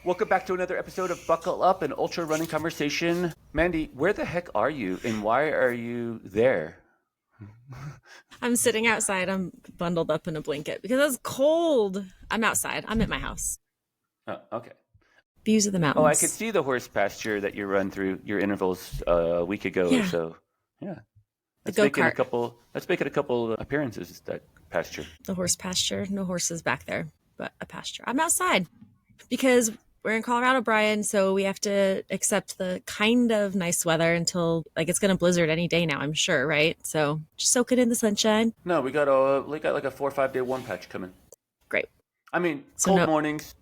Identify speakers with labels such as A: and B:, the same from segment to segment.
A: Welcome back to another episode of Buckle Up, an ultra running conversation. Mandy, where the heck are you and why are you there?
B: I'm sitting outside. I'm bundled up in a blanket because it's cold. I'm outside. I'm at my house.
A: Oh, okay.
B: Views of the mountains.
A: Oh, I could see the horse pasture that you run through your intervals a week ago or so. Yeah. Let's make it a couple appearances, that pasture.
B: The horse pasture. No horses back there, but a pasture. I'm outside because we're in Colorado, Brian, so we have to accept the kind of nice weather until, like, it's going to blizzard any day now, I'm sure, right? So just soak it in the sunshine.
A: No, we got like a 4 or 5 day warm patch coming.
B: Great.
A: I mean, so cold mornings.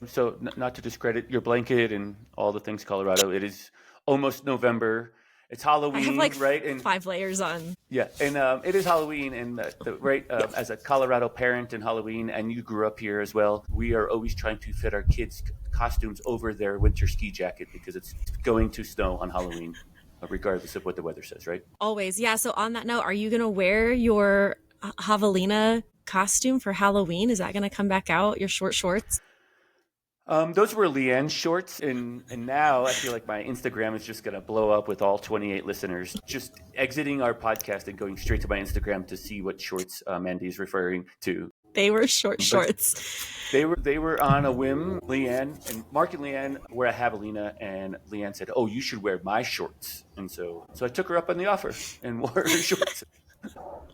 A: So not to discredit your blanket and all the things Colorado, it is almost November. It's Halloween,
B: I have like
A: right? And
B: 5 layers on.
A: Yeah, and it is Halloween, and as a Colorado parent in Halloween, and you grew up here as well, we are always trying to fit our kids' costumes over their winter ski jacket because it's going to snow on Halloween, regardless of what the weather says, right?
B: Always, yeah. So on that note, are you going to wear your javelina costume for Halloween? Is that going to come back out, your short shorts?
A: Those were Leanne's shorts, and now I feel like my Instagram is just going to blow up with all 28 listeners just exiting our podcast and going straight to my Instagram to see what shorts Mandy is referring to.
B: They were shorts.
A: They were on a whim. Leanne and Mark and Leanne were at Javelina, and Leanne said, "Oh, you should wear my shorts." And so I took her up on the offer and wore her shorts.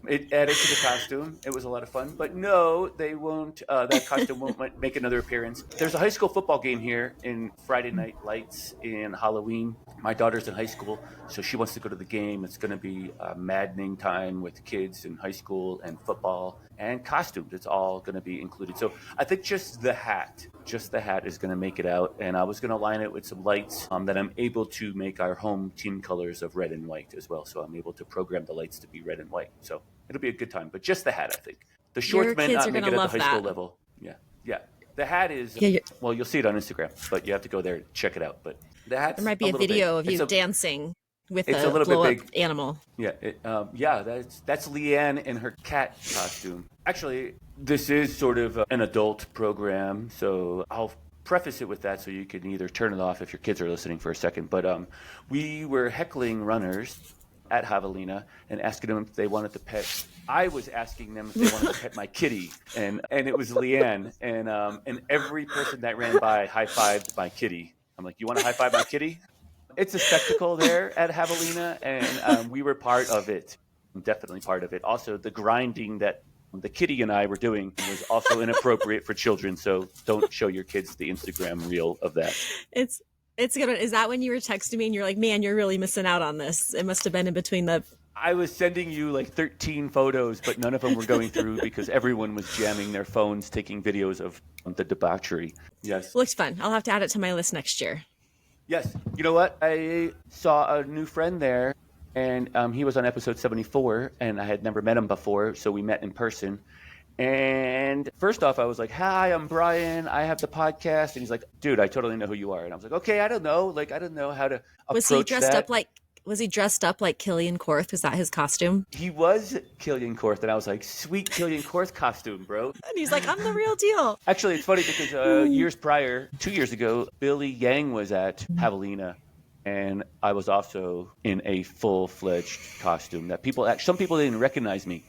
A: It added to the costume. It was a lot of fun. But no, they won't. That costume won't make another appearance. There's a high school football game here in Friday Night Lights in Halloween. My daughter's in high school, so she wants to go to the game. It's going to be a maddening time with kids in high school and football and costumes. It's all going to be included. So I think just the hat is going to make it out. And I was going to line it with some lights that I'm able to make our home team colors of red and white as well. So I'm able to program the lights to be red and white. So it'll be a good time. But just the hat, I think. The shorts may not make it at the high school level. Yeah. The hat is, well, you'll see it on Instagram, but you have to go there and check it out. But the hat's
B: there might be a video of you dancing with a blow-up animal.
A: Yeah, that's Leanne in her cat costume. Actually, this is sort of an adult program, so I'll preface it with that so you can either turn it off if your kids are listening for a second. But we were heckling runners at Javelina and asking them if they wanted to pet. I was asking them if they wanted to pet my kitty, and it was Leanne, and every person that ran by high-fived my kitty. I'm like, you want to high-five my kitty? It's a spectacle there at Javelina, and we were part of it, definitely part of it. Also, the grinding that the kitty and I were doing was also inappropriate for children, so don't show your kids the Instagram reel of that.
B: It's good. Is that when you were texting me and you're like, man, you're really missing out on this? It must have been in between the...
A: I was sending you like 13 photos, but none of them were going through because everyone was jamming their phones, taking videos of the debauchery. Yes.
B: Looks fun. I'll have to add it to my list next year.
A: Yes. You know what? I saw a new friend there, and he was on episode 74, and I had never met him before, so we met in person. And first off, I was like, "Hi, I'm Brian. I have the podcast." And he's like, "Dude, I totally know who you are." And I was like, "Okay, I don't know. Like, I don't know how to approach that."
B: Was he dressed up like Kilian Korth? Was that his costume?
A: He was Kilian Korth, and I was like, "Sweet Kilian Korth costume, bro."
B: And he's like, "I'm the real deal."
A: Actually, it's funny because years prior, 2 years ago, Billy Yang was at Javelina, and I was also in a full-fledged costume that some people didn't recognize me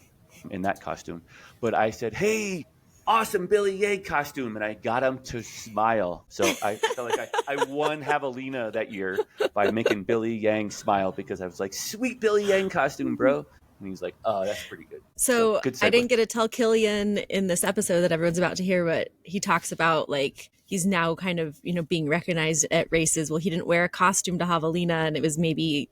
A: in that costume. But I said, "Hey, awesome Billy Yang costume," and I got him to smile. So I felt like I won Javelina that year by making Billy Yang smile because I was like, "Sweet Billy Yang costume, bro." And he's like, "Oh, that's pretty good."
B: So I didn't get to tell Kilian in this episode that everyone's about to hear, but he talks about like he's now kind of, being recognized at races. Well, he didn't wear a costume to Javelina, and it was maybe,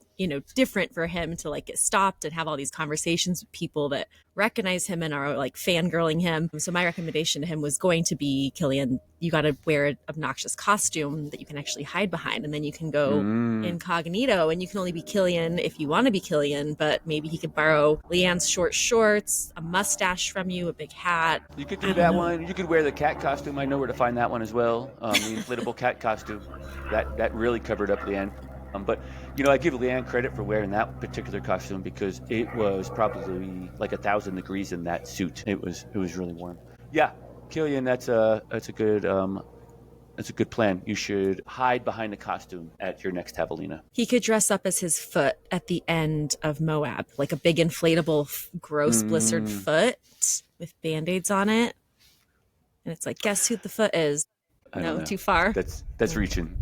B: different for him to like get stopped and have all these conversations with people that recognize him and are like fangirling him. So my recommendation to him was going to be, Kilian, you got to wear an obnoxious costume that you can actually hide behind, and then you can go incognito, and you can only be Kilian if you want to be Kilian, but maybe he could borrow Leanne's short shorts, a mustache from you, a big hat.
A: You could do that one. You could wear the cat costume. I know where to find that one as well. The inflatable cat costume. That really covered up Leanne. But, I give Leanne credit for wearing that particular costume because it was probably like 1,000 degrees in that suit. It was really warm. Yeah, Kilian, that's a good That's a good plan. You should hide behind a costume at your next javelina.
B: He could dress up as his foot at the end of Moab, like a big inflatable, gross blistered foot with Band-Aids on it. And it's like, guess who the foot is? No, too far?
A: That's reaching.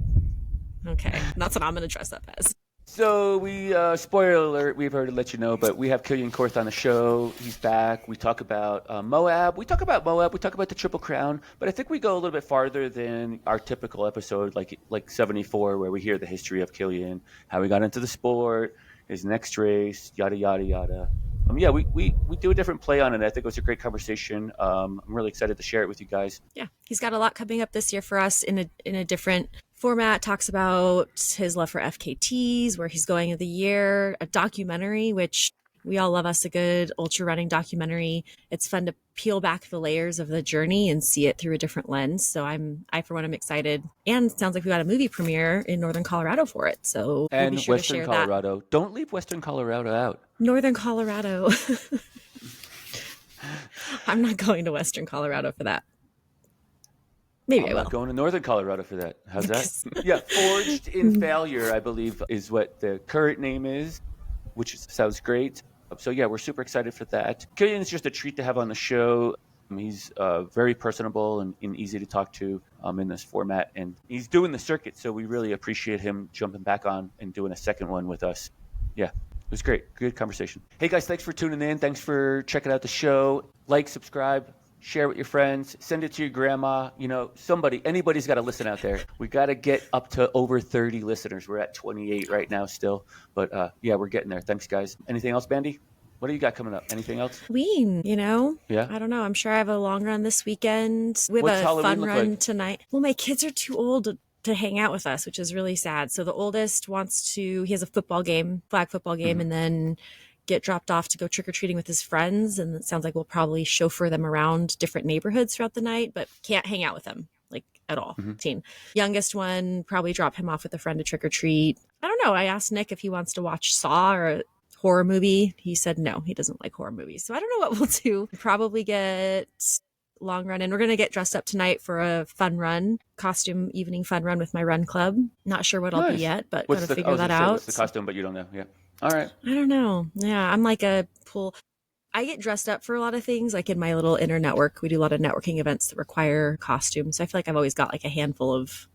B: Okay, that's what I'm going to dress up as.
A: So we, spoiler alert, we've already let you know, but we have Kilian Korth on the show. He's back. We talk about Moab. We talk about the Triple Crown, but I think we go a little bit farther than our typical episode, like 74, where we hear the history of Kilian, how he got into the sport, his next race, yada, yada, yada. Yeah, we do a different play on it. I think it was a great conversation. I'm really excited to share it with you guys.
B: Yeah, he's got a lot coming up this year for us in a different format. Talks about his love for FKTs, where he's going of the year, a documentary, which we all love us a good ultra running documentary. It's fun to peel back the layers of the journey and see it through a different lens. So I for one, am excited. And it sounds like we got a movie premiere in Northern Colorado for it. So
A: and
B: we'll be sure
A: Western
B: to share
A: Colorado.
B: That.
A: Don't leave Western Colorado out.
B: Northern Colorado. I'm not going to Western Colorado for that. Maybe I will.
A: I'm not going to Northern Colorado for that. How's that? Yeah, Forged in Failure, I believe, is what the current name is, which sounds great. So yeah, we're super excited for that. Kilian is just a treat to have on the show. He's very personable and easy to talk to in this format, and he's doing the circuit, so we really appreciate him jumping back on and doing a second one with us. Yeah, it was great. Good conversation. Hey guys, thanks for tuning in. Thanks for checking out the show. Like, subscribe, share with your friends, send it to your grandma. You know, anybody's got to listen out there. We got to get up to over 30 listeners. We're at 28 right now still, but yeah, we're getting there. Thanks, guys. Anything else, Bandy? What do you got coming up? Anything else?
B: Halloween,
A: Yeah.
B: I don't know. I'm sure I have a long run this weekend. We have
A: What's
B: a
A: Halloween
B: fun
A: look
B: run
A: like?
B: tonight. Well, my kids are too old to hang out with us, which is really sad. So the oldest he has a flag football game, and then get dropped off to go trick-or-treating with his friends. And it sounds like we'll probably chauffeur them around different neighborhoods throughout the night, but can't hang out with them like at all. Teen. Youngest one, probably drop him off with a friend to trick-or-treat. I don't know. I asked Nick if he wants to watch Saw or a horror movie. He said no, he doesn't like horror movies. So I don't know what we'll do. Probably get long run, and we're going to get dressed up tonight for a fun run, costume evening fun run with my run club. Not sure what I'll be yet, but gotta figure that out.
A: What's the costume, but you don't know? Yeah. All right.
B: I don't know. Yeah, I'm like a pool. I get dressed up for a lot of things, like in my little inner network. We do a lot of networking events that require costumes. So I feel like I've always got like a handful of,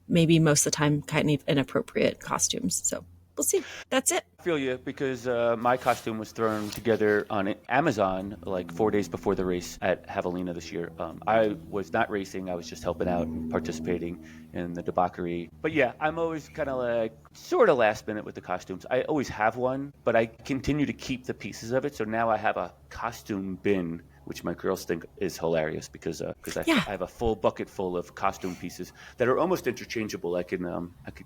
B: maybe most of the time, kind of inappropriate costumes. So we'll see. That's it.
A: I feel you, because my costume was thrown together on Amazon like 4 days before the race at Javelina this year. I was not racing. I was just helping out and participating in the debauchery. But yeah, I'm always kind of like sort of last minute with the costumes. I always have one, but I continue to keep the pieces of it. So now I have a costume bin, which my girls think is hilarious because I have a full bucket full of costume pieces that are almost interchangeable. I could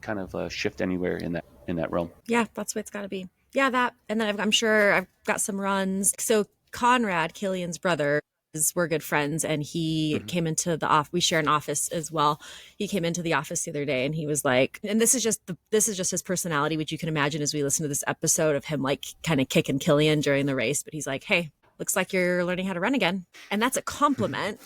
A: kind of shift anywhere in that realm.
B: Yeah, that's what it's got to be. Yeah, that, and then I'm sure I've got some runs. So Conrad, Kilian's brother, we're good friends, and he came into the office. We share an office as well. He came into the office the other day, and he was like, and this is just his personality, which you can imagine as we listen to this episode of him like kind of kicking Kilian during the race. But he's like, "Hey, looks like you're learning how to run again," and that's a compliment.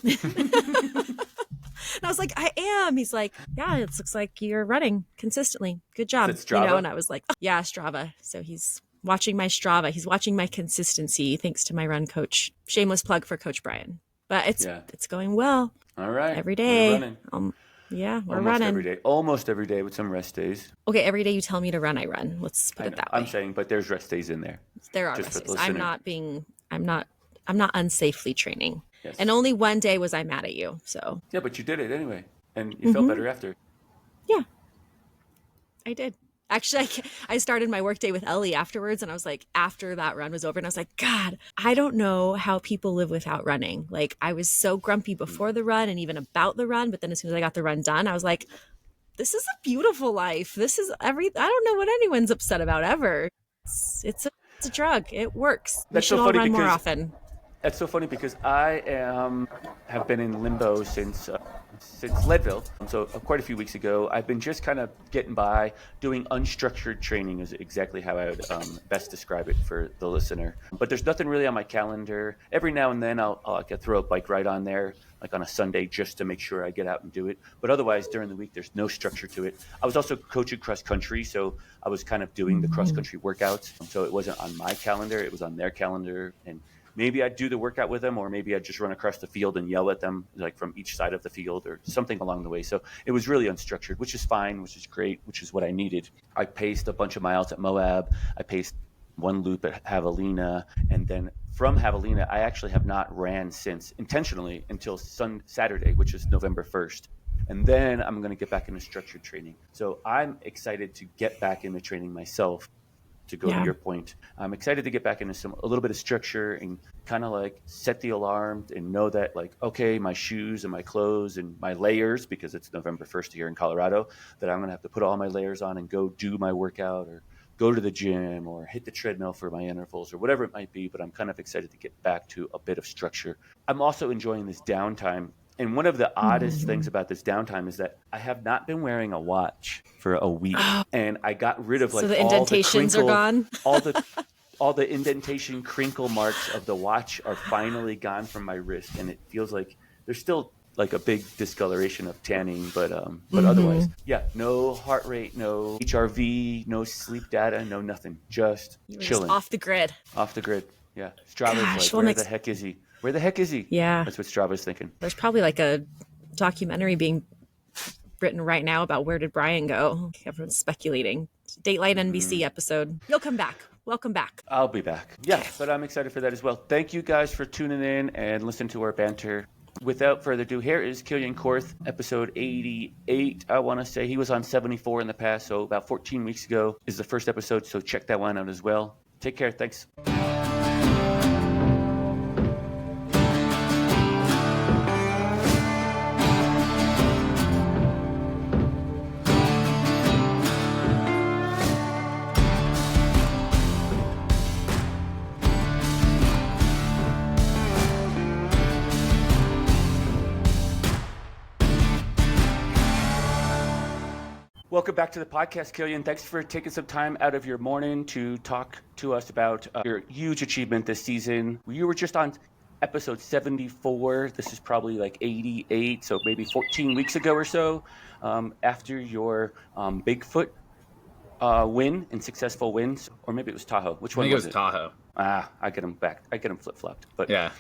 B: And I was like, "I am." He's like, "Yeah, it looks like you're running consistently. Good job."
A: Is it Strava?
B: And I was like, oh, "Yeah, Strava." So he's watching my Strava. He's watching my consistency, thanks to my run coach. Shameless plug for Coach Brian. But it's going well.
A: All right.
B: Every day.
A: We're running.
B: Yeah, we're
A: almost
B: running.
A: every day. Almost every day with some rest days.
B: Okay, every day you tell me to run, I run. Let's put it that way.
A: I'm saying, but there's rest days in there.
B: There are
A: Just
B: rest
A: for
B: days.
A: listening.
B: I'm not unsafely training.
A: Yes.
B: And only one day was I mad at you. So
A: Yeah, but you did it anyway, and you felt better after.
B: yeah, I did. Actually, I started my workday with Ellie afterwards, and I was like, after that run was over, and I was like, God, I don't know how people live without running. Like, I was so grumpy before the run and even about the run, but then as soon as I got the run done, I was like, this is a beautiful life. This is I don't know what anyone's upset about ever. It's a drug. It works. We should all run more often.
A: That's so funny because I have been in limbo since since Leadville, so quite a few weeks ago. I've been just kind of getting by, doing unstructured training is exactly how I would best describe it for the listener. But there's nothing really on my calendar. Every now and then I'll throw a bike ride on there, like on a Sunday, just to make sure I get out and do it. But otherwise, during the week, there's no structure to it. I was also coaching cross country, so I was kind of doing the cross country workouts. So it wasn't on my calendar, it was on their calendar. And maybe I'd do the workout with them, or maybe I'd just run across the field and yell at them, like from each side of the field or something along the way. So it was really unstructured, which is fine, which is great, which is what I needed. I paced a bunch of miles at Moab. I paced one loop at Javelina. And then from Javelina, I actually have not ran since intentionally until Saturday, which is November 1st. And then I'm going to get back into structured training. So I'm excited to get back into training myself. To go to your point, I'm excited to get back into a little bit of structure and kind of like set the alarm and know that, like, okay, my shoes and my clothes and my layers, because it's November 1st here in Colorado, that I'm going to have to put all my layers on and go do my workout or go to the gym or hit the treadmill for my intervals or whatever it might be. But I'm kind of excited to get back to a bit of structure. I'm also enjoying this downtime. And one of the oddest things about this downtime is that I have not been wearing a watch for a week, and I got rid of like
B: so the
A: all
B: indentations
A: the crinkle,
B: are gone.
A: all the indentation crinkle marks of the watch are finally gone from my wrist, and it feels like there's still like a big discoloration of tanning, but otherwise, no heart rate, no HRV, no sleep data, no nothing, just chilling,
B: just off the grid.
A: Off the grid, yeah. Strava's like, where the heck is he? Where the heck is he?
B: Yeah.
A: That's what Strava's thinking.
B: There's probably like a documentary being written right now about where did Brian go? Everyone's speculating. Dateline NBC episode. You'll come back. Welcome back.
A: I'll be back. Yeah, but I'm excited for that as well. Thank you guys for tuning in and listening to our banter. Without further ado, here is Kilian Korth, episode 88. I want to say he was on 74 in the past, so about 14 weeks ago is the first episode, so check that one out as well. Take care. Thanks. Welcome back to the podcast, Kilian. Thanks for taking some time out of your morning to talk to us about your huge achievement this season. You were just on episode 74. This is probably like 88, so maybe 14 weeks ago or so, after your Bigfoot win and successful wins, or maybe it was Tahoe. Which one was it?
C: I think it was Tahoe.
A: I get them back. I get them flip-flopped. But
C: yeah.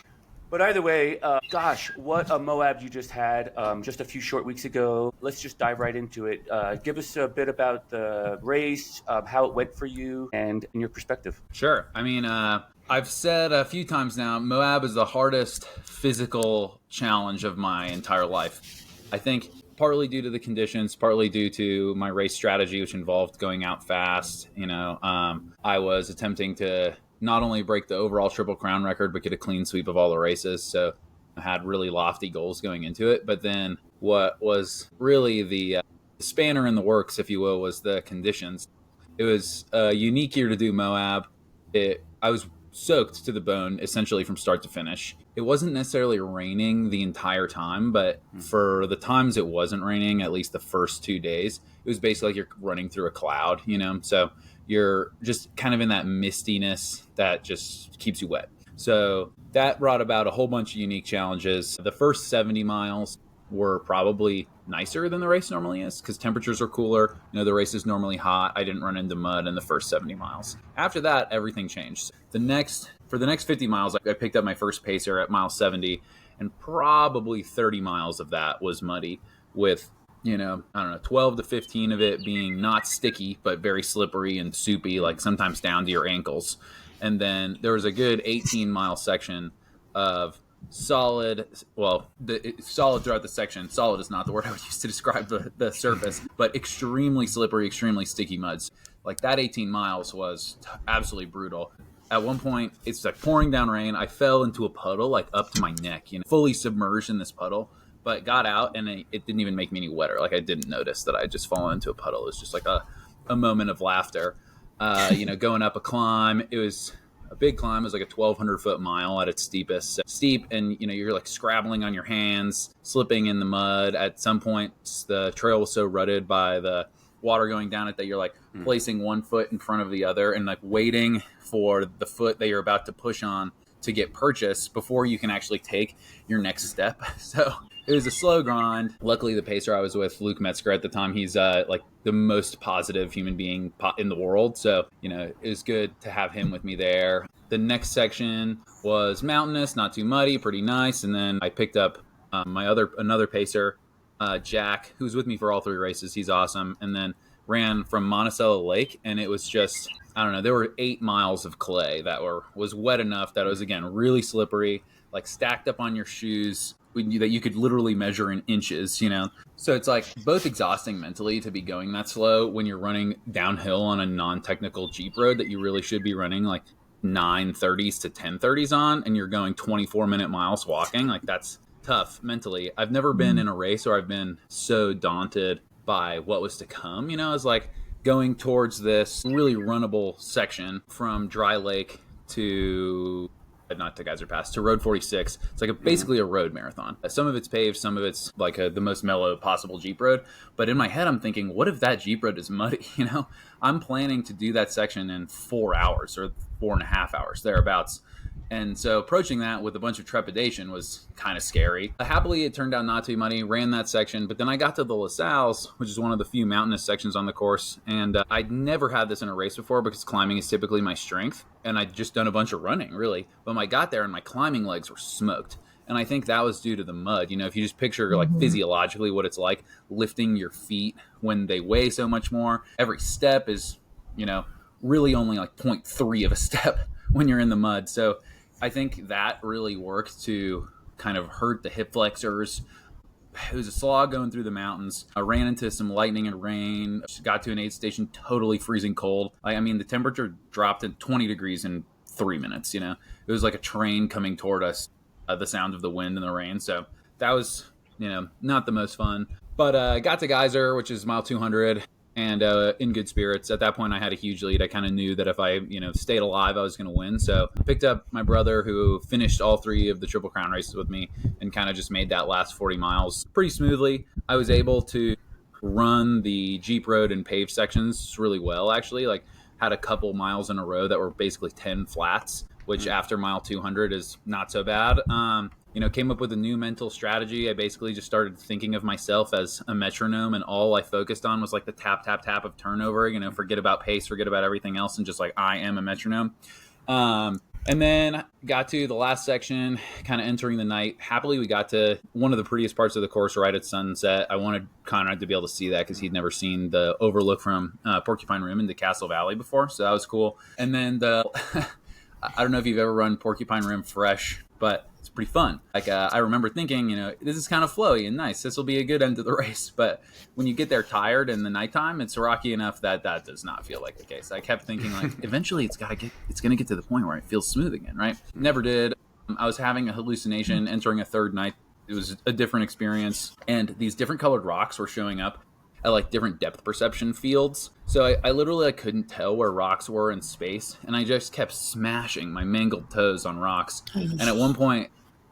A: But either way, gosh, what a Moab you just had just a few short weeks ago. Let's just dive right into it. Give us a bit about the race, how it went for you, and in your perspective.
C: Sure. I mean, I've said a few times now, Moab is the hardest physical challenge of my entire life. I think partly due to the conditions, partly due to my race strategy, which involved going out fast. I was attempting to not only break the overall Triple Crown record, but get a clean sweep of all the races. So I had really lofty goals going into it. But then what was really the spanner in the works, if you will, was the conditions. It was a unique year to do Moab. I was soaked to the bone, essentially from start to finish. It wasn't necessarily raining the entire time, but for the times it wasn't raining, at least the first 2 days, it was basically like you're running through a cloud, So you're just kind of in that mistiness that just keeps you wet. So that brought about a whole bunch of unique challenges. The first 70 miles were probably nicer than the race normally is because temperatures are cooler. The race is normally hot. I didn't run into mud in the first 70 miles. After that, everything changed. For the next 50 miles, I picked up my first pacer at mile 70, and probably 30 miles of that was muddy with 12 to 15 of it being not sticky, but very slippery and soupy, like sometimes down to your ankles. And then there was a good 18-mile section of solid throughout the section. Solid is not the word I would use to describe the surface, but extremely slippery, extremely sticky muds. Like that 18 miles was absolutely brutal. At one point, it's like pouring down rain. I fell into a puddle, like up to my neck, fully submerged in this puddle. But got out, and it didn't even make me any wetter. Like I didn't notice that I had just fallen into a puddle. It was just like a moment of laughter. Going up a climb, it was a big climb. It was like a 1,200-foot mile at its steepest. So steep, and you're like scrabbling on your hands, slipping in the mud. At some point, the trail was so rutted by the water going down it that you're like placing one foot in front of the other and like waiting for the foot that you're about to push on to get purchased before you can actually take your next step. So it was a slow grind. Luckily, the pacer I was with, Luke Metzger at the time, he's like the most positive human being in the world. So, it was good to have him with me there. The next section was mountainous, not too muddy, pretty nice. And then I picked up another pacer, Jack, who's with me for all 3 races. He's awesome. And then ran from Monticello Lake, and it was just, I don't know, there were 8 miles of clay that was wet enough that it was, again, really slippery, like stacked up on your shoes that you could literally measure in inches, So it's like both exhausting mentally to be going that slow when you're running downhill on a non-technical Jeep road that you really should be running like 930s to 1030s on, and you're going 24-minute miles walking. Like, that's tough mentally. I've never been in a race where I've been so daunted by what was to come. It's like going towards this really runnable section from Dry Lake to not to Geyser Pass, to Road 46. It's like basically a road marathon. Some of it's paved, some of it's like the most mellow possible Jeep road. But in my head, I'm thinking, what if that Jeep road is muddy? I'm planning to do that section in 4 hours or 4.5 hours, thereabouts. And so approaching that with a bunch of trepidation was kind of scary. Happily, it turned out not to be muddy, ran that section, but then I got to the La Salles, which is one of the few mountainous sections on the course. And I'd never had this in a race before because climbing is typically my strength. And I'd just done a bunch of running, really. But I got there and my climbing legs were smoked. And I think that was due to the mud. If you just picture like physiologically what it's like lifting your feet when they weigh so much more, every step is, really only like 0.3 of a step when you're in the mud. So I think that really worked to kind of hurt the hip flexors. It was a slog going through the mountains. I ran into some lightning and rain. Got to an aid station totally freezing cold. The temperature dropped to 20 degrees in 3 minutes. It was like a train coming toward us, the sound of the wind and the rain. So that was, not the most fun. But I got to Geyser, which is mile 200. And in good spirits. At that point, I had a huge lead. I kind of knew that if I, stayed alive, I was going to win. So I picked up my brother, who finished all 3 of the Triple Crown races with me, and kind of just made that last 40 miles pretty smoothly. I was able to run the Jeep road and paved sections really well, actually. Like, had a couple miles in a row that were basically 10 flats, which after mile 200 is not so bad. Came up with a new mental strategy. I basically just started thinking of myself as a metronome, and all I focused on was like the tap, tap, tap of turnover, forget about pace, forget about everything else, and just like, I am a metronome. And then got to the last section, kind of entering the night. Happily, we got to one of the prettiest parts of the course right at sunset. I wanted Conrad to be able to see that because he'd never seen the overlook from Porcupine Rim into Castle Valley before. So that was cool. And then I don't know if you've ever run Porcupine Rim fresh, but it's pretty fun. Like, I remember thinking, this is kind of flowy and nice. This will be a good end to the race. But when you get there tired in the nighttime, it's rocky enough that does not feel like the case. I kept thinking, like, eventually it's going to get to the point where it feels smooth again, right? Never did. I was having a hallucination entering a third night. It was a different experience. And these different colored rocks were showing up at like different depth perception fields. So I literally couldn't tell where rocks were in space. And I just kept smashing my mangled toes on rocks. And at one point,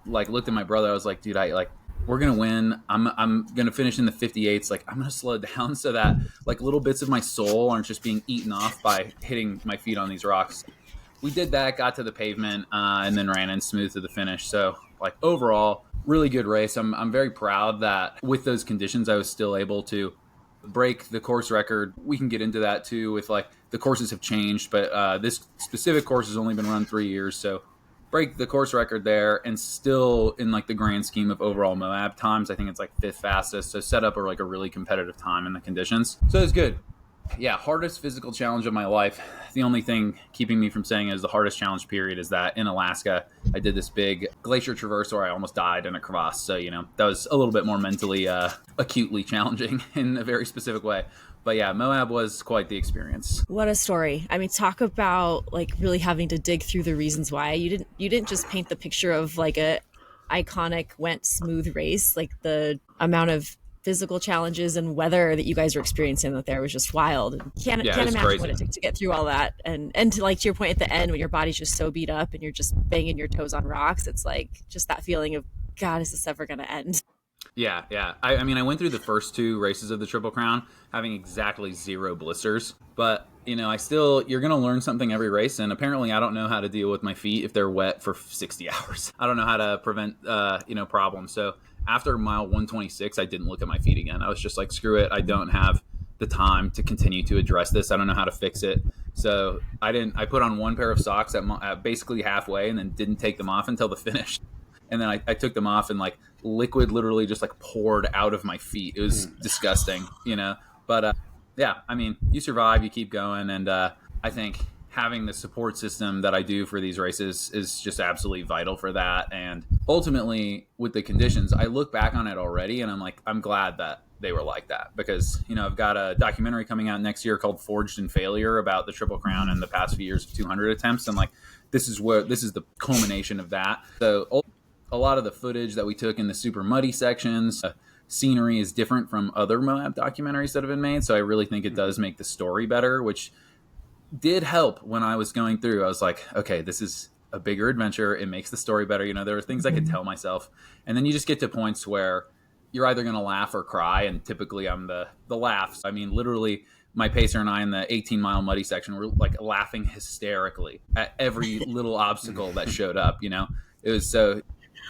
C: like, looked at my brother. I was like, dude, we're going to win. I'm going to finish in the 58s. Like, I'm going to slow down so that like little bits of my soul aren't just being eaten off by hitting my feet on these rocks. We did that, got to the pavement, and then ran in smooth to the finish. So like overall, really good race. I'm very proud that with those conditions, I was still able to break the course record. We can get into that too with like the courses have changed, but this specific course has only been run 3 years. So break the course record there, and still in like the grand scheme of overall Moab times, I think it's like 5th fastest. So set up a really competitive time in the conditions. So it's good. Yeah, hardest physical challenge of my life. The only thing keeping me from saying it is the hardest challenge period is that in Alaska, I did this big glacier traverse where I almost died in a crevasse. So, that was a little bit more mentally acutely challenging in a very specific way. But yeah, Moab was quite the experience.
B: What a story. I mean, talk about like really having to dig through the reasons why. You didn't just paint the picture of like a iconic went smooth race. Like the amount of physical challenges and weather that you guys were experiencing that there was just wild. Can't imagine
C: crazy.
B: what it took to get through all that. And to like, to your point at the end, when your body's just so beat up and you're just banging your toes on rocks, it's like just that feeling of, God, is this ever going to end?
C: Yeah. I mean, I went through the first 2 races of the Triple Crown having exactly 0 blisters, but you're going to learn something every race. And apparently I don't know how to deal with my feet if they're wet for 60 hours. I don't know how to prevent, problems. So after mile 126, I didn't look at my feet again. I was just like, screw it. I don't have the time to continue to address this. I don't know how to fix it. So I put on 1 pair of socks at basically halfway and then didn't take them off until the finish. And then I took them off and like liquid literally just like poured out of my feet. It was disgusting, but I mean, you survive, you keep going. And I think having the support system that I do for these races is just absolutely vital for that. And ultimately with the conditions, I look back on it already and I'm like, I'm glad that they were like that, because I've got a documentary coming out next year called Forged in Failure about the Triple Crown and the past few years of 200 attempts. And like, this is the culmination of that. So a lot of the footage that we took in the super muddy sections, scenery is different from other Moab documentaries that have been made. So I really think it does make the story better, which did help when I was going through. I was like, okay, this is a bigger adventure. It makes the story better. There were things I could tell myself. And then you just get to points where you're either going to laugh or cry. And typically I'm the laughs. I mean, literally my pacer and I in the 18-mile muddy section were like laughing hysterically at every little obstacle that showed up. It was so...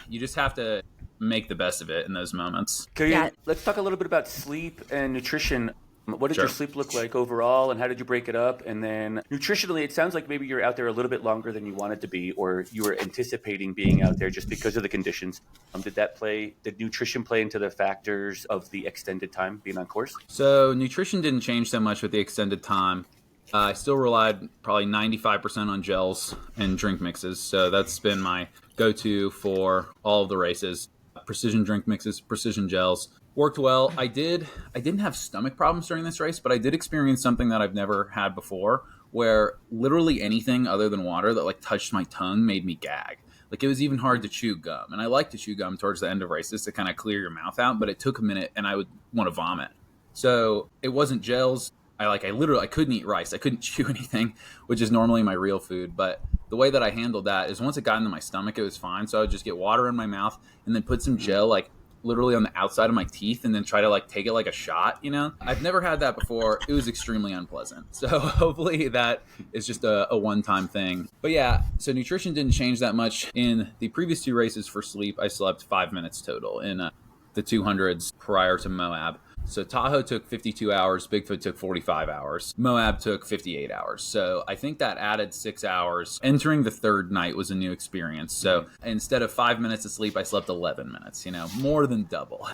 C: You just have to make the best of it in those moments.
A: Kilian, let's talk a little bit about sleep and nutrition. What did your sleep look like overall, and how did you break it up? And then nutritionally, it sounds like maybe you're out there a little bit longer than you wanted to be, or you were anticipating being out there just because of the conditions. Did nutrition play into the factors of the extended time being on course?
C: So nutrition didn't change so much with the extended time. I still relied probably 95% on gels and drink mixes. So that's been my go-to for all of the races. Precision drink mixes, precision gels. Worked well. I didn't have stomach problems during this race, but I did experience something that I've never had before, where literally anything other than water that like touched my tongue made me gag. Like it was even hard to chew gum. And I like to chew gum towards the end of races to kind of clear your mouth out, but it took a minute and I would want to vomit. So it wasn't gels. I couldn't eat rice. I couldn't chew anything, which is normally my real food. But the way that I handled that is once it got into my stomach, it was fine. So I would just get water in my mouth and then put some gel like literally on the outside of my teeth and then try to like take it like a shot, I've never had that before. It was extremely unpleasant. So hopefully that is just a one-time thing. But yeah, so nutrition didn't change that much. In the previous 2 races for sleep, I slept 5 minutes total in the 200s prior to Moab. So Tahoe took 52 hours, Bigfoot took 45 hours, Moab took 58 hours. So I think that added 6 hours. Entering the 3rd night was a new experience. So instead of 5 minutes of sleep, I slept 11 minutes, more than double.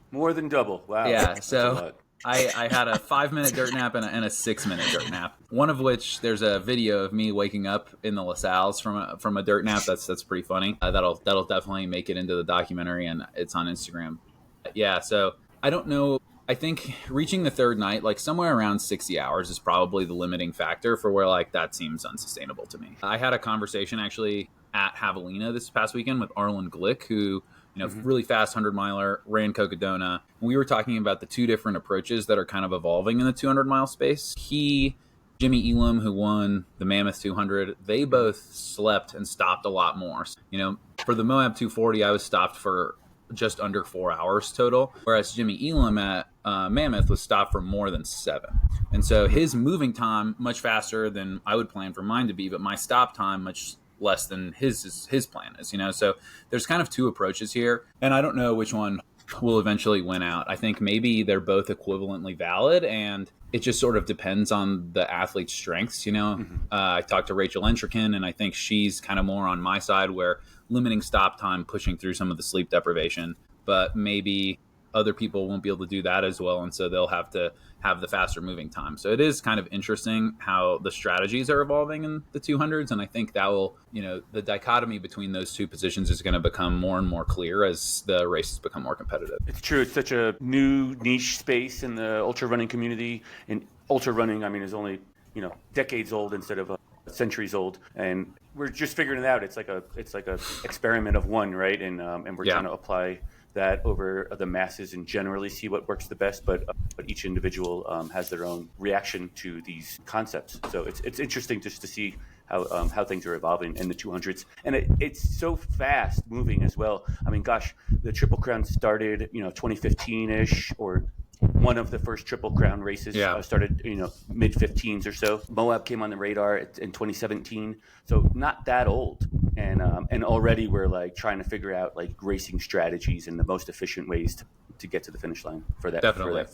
A: More than double. Wow.
C: Yeah. So I had a 5-minute dirt nap and a 6-minute dirt nap. One of which there's a video of me waking up in the LaSalle's from a dirt nap. That's pretty funny. That'll definitely make it into the documentary, and it's on Instagram. Yeah. So I don't know. I think reaching the 3rd night, like somewhere around 60 hours is probably the limiting factor for where like that seems unsustainable to me. I had a conversation actually at Javelina this past weekend with Arlen Glick, who, really fast 100-miler, ran Cocodona. And we were talking about the 2 different approaches that are kind of evolving in the 200-mile space. Jimmy Elam, who won the Mammoth 200, they both slept and stopped a lot more. For the Moab 240, I was stopped for just under 4 hours total, whereas Jimmy Elam at Mammoth was stopped for more than 7. And so his moving time much faster than I would plan for mine to be, but my stop time much less than his plan is, So there's kind of 2 approaches here, and I don't know which one will eventually win out. I think maybe they're both equivalently valid, and it just sort of depends on the athlete's strengths, I talked to Rachel Entrikin, and I think she's kind of more on my side, where limiting stop time, pushing through some of the sleep deprivation, but maybe other people won't be able to do that as well, and so they'll have to have the faster moving time. So it is kind of interesting how the strategies are evolving in the 200s, and I think that will, the dichotomy between those 2 positions is going to become more and more clear as the races become more competitive.
A: It's true. It's such a new niche space in the ultra running community, and ultra running, is only, decades old instead of centuries old, and we're just figuring it out. It's like a experiment of one, right? And we're trying to apply that over the masses and generally see what works the best, but each individual has their own reaction to these concepts. So it's interesting just to see how things are evolving in the 200s, and it's so fast moving as well. I mean, gosh, the Triple Crown started 2015-ish, or one of the first Triple Crown races started mid 15s or so. Moab came on the radar in 2017, so not that old, and already we're like trying to figure out like racing strategies and the most efficient ways to get to the finish line for that.
C: Definitely.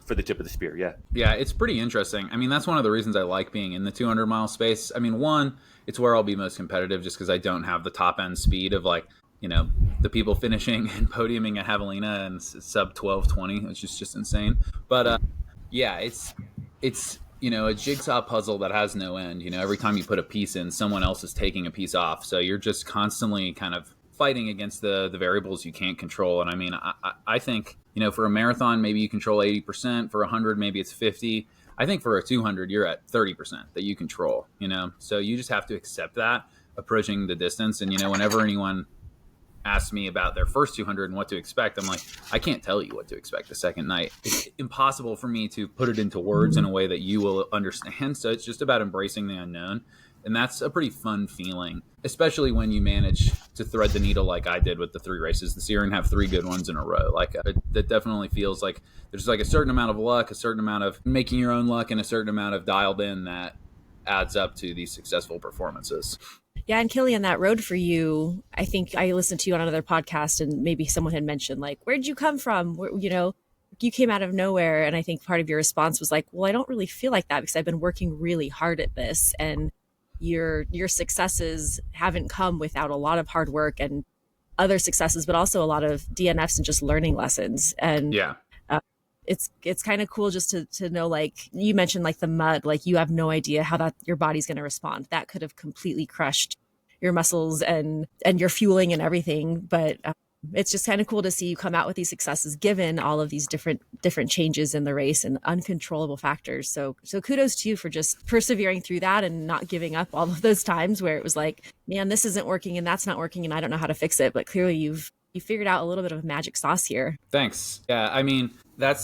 A: For the tip of the spear.
C: Yeah, it's pretty interesting. I mean, that's one of the reasons I like being in the 200-mile space. I mean, one, it's where I'll be most competitive just because I don't have the top end speed of like the people finishing and podiuming at Javelina and sub 12:20, which is just insane. But it's a jigsaw puzzle that has no end. Every time you put a piece in, someone else is taking a piece off. So you're just constantly kind of fighting against the variables you can't control. And I mean, I think, for a marathon, maybe you control 80%. For 100, maybe it's 50. I think for a 200, you're at 30% that you control, So you just have to accept that approaching the distance. And, whenever anyone asks me about their first 200 and what to expect, I'm like, I can't tell you what to expect the second night. It's impossible for me to put it into words in a way that you will understand. So it's just about embracing the unknown. And that's a pretty fun feeling, especially when you manage to thread the needle like I did with the 3 races this year and have 3 good ones in a row. Like that definitely feels like there's like a certain amount of luck, a certain amount of making your own luck, and a certain amount of dialed in that adds up to these successful performances.
B: Yeah, and Kilian, that road for you, I think I listened to you on another podcast and maybe someone had mentioned like, where'd you come from? You came out of nowhere. And I think part of your response was like, well, I don't really feel like that because I've been working really hard at this. And your successes haven't come without a lot of hard work and other successes, but also a lot of DNFs and just learning lessons. And it's kind of cool just to know, like you mentioned, like the mud, like you have no idea how your body's going to respond. That could have completely crushed your muscles and your fueling and everything. But it's just kind of cool to see you come out with these successes, given all of these different changes in the race and uncontrollable factors. So kudos to you for just persevering through that and not giving up all of those times where it was like, man, this isn't working and that's not working and I don't know how to fix it. But clearly you figured out a little bit of a magic sauce here.
C: Thanks. Yeah, I mean, I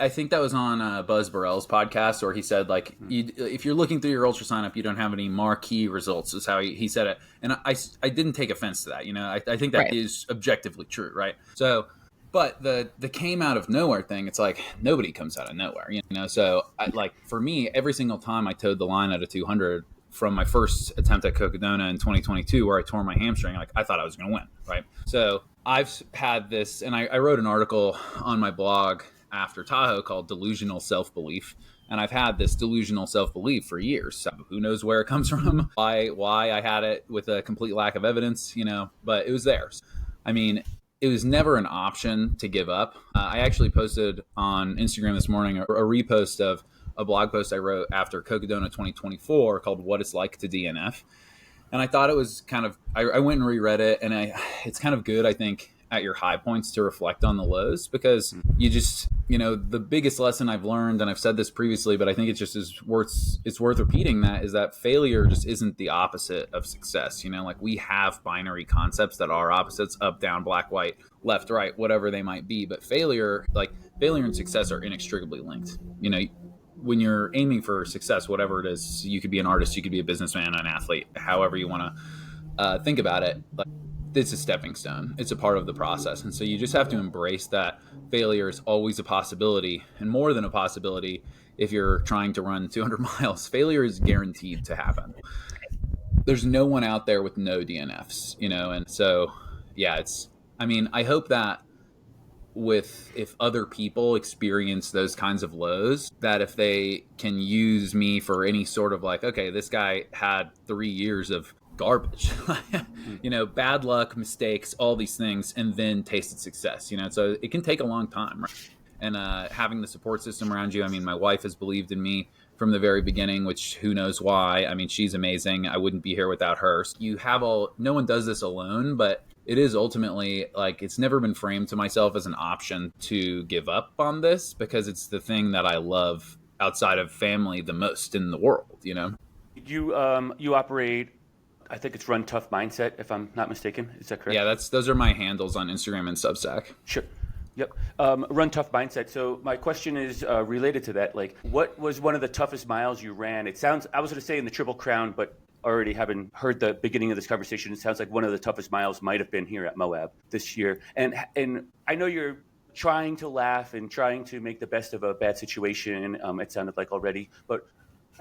C: think that was on Buzz Burrell's podcast, where he said, like, if you're looking through your ultra sign up, you don't have any marquee results, is how he said it. And I didn't take offense to that. I think that is objectively true, right? So, but the came out of nowhere thing, it's like nobody comes out of nowhere, So, for me, every single time I towed the line at a 200 from my first attempt at Cocodona in 2022, where I tore my hamstring, like I thought I was going to win, right? So I've had this, and I wrote an article on my blog after Tahoe called Delusional Self-Belief. And I've had this delusional self-belief for years. So who knows where it comes from, why I had it with a complete lack of evidence, but it was there. I mean, it was never an option to give up. I actually posted on Instagram this morning a repost of a blog post I wrote after Cocodona 2024 called What It's Like to DNF. And I thought it was kind of, I went and reread it, and it's kind of good, I think, at your high points to reflect on the lows, because you just, the biggest lesson I've learned, and I've said this previously, but I think it's worth repeating, that is that failure just isn't the opposite of success. Like we have binary concepts that are opposites: up, down, black, white, left, right, whatever they might be. But failure and success are inextricably linked. When you're aiming for success, whatever it is, you could be an artist, you could be a businessman, an athlete, however you want to think about it. Like, it's a stepping stone. It's a part of the process. And so you just have to embrace that failure is always a possibility, and more than a possibility if you're trying to run 200 miles. Failure is guaranteed to happen. There's no one out there with no DNFs, and so, I hope that if other people experience those kinds of lows, that if they can use me for any sort of like, okay, this guy had 3 years of garbage, bad luck, mistakes, all these things, and then tasted success, so it can take a long time, right? And having the support system around you. I mean, my wife has believed in me from the very beginning, which who knows why. I mean, she's amazing. I wouldn't be here without her. No one does this alone, but it is ultimately, like, it's never been framed to myself as an option to give up on this, because it's the thing that I love outside of family the most in the world,
A: You operate I think it's Run Tough Mindset, if I'm not mistaken. Is that correct?
C: Yeah, those are my handles on Instagram and Substack.
A: Sure. Yep. Run Tough Mindset. So my question is related to that. Like, what was one of the toughest miles you ran? It sounds, I was going to say in the Triple Crown, but already having heard the beginning of this conversation, it sounds like one of the toughest miles might have been here at Moab this year. And I know you're trying to laugh and trying to make the best of a bad situation. It sounded like already, but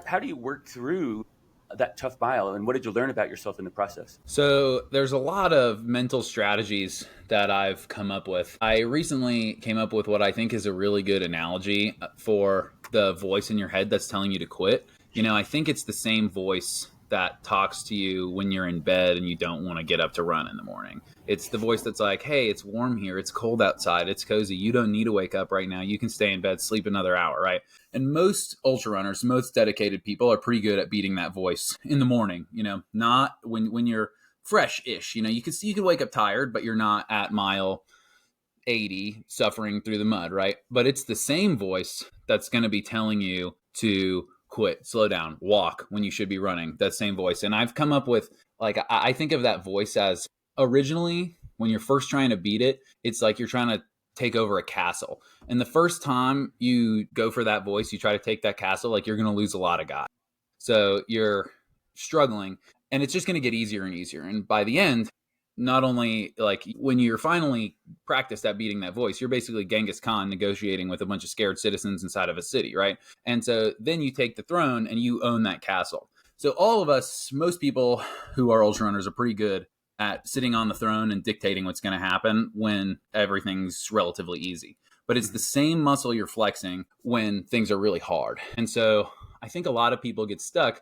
A: how do you work through that tough mile, and what did you learn about yourself in the process?
C: So there's a lot of mental strategies that I've come up with. I recently came up with what I think is a really good analogy for the voice in your head that's telling you to quit. You know, I think it's the same voice that talks to you when you're in bed and you don't want to get up to run in the morning. It's the voice that's like, hey, it's warm here, it's cold outside, it's cozy, you don't need to wake up right now, you can stay in bed, sleep another hour, right? And most ultra runners, most dedicated people are pretty good at beating that voice in the morning, you know, not when you're fresh-ish, you know, you could wake up tired, but you're not at mile 80 suffering through the mud, right? But it's the same voice that's going to be telling you to quit, slow down, walk when you should be running, that same voice. And I've come up with, like, I think of that voice as originally when you're first trying to beat it, it's like you're trying to take over a castle. And the first time you go for that voice, you try to take that castle, like you're going to lose a lot of guys. So you're struggling and it's just going to get easier and easier. And by the end, not only like when you're finally practiced at beating that voice, you're basically Genghis Khan negotiating with a bunch of scared citizens inside of a city, right? And so then you take the throne and you own that castle. So all of us, most people who are ultra runners are pretty good at sitting on the throne and dictating what's going to happen when everything's relatively easy. But it's the same muscle you're flexing when things are really hard. And so I think a lot of people get stuck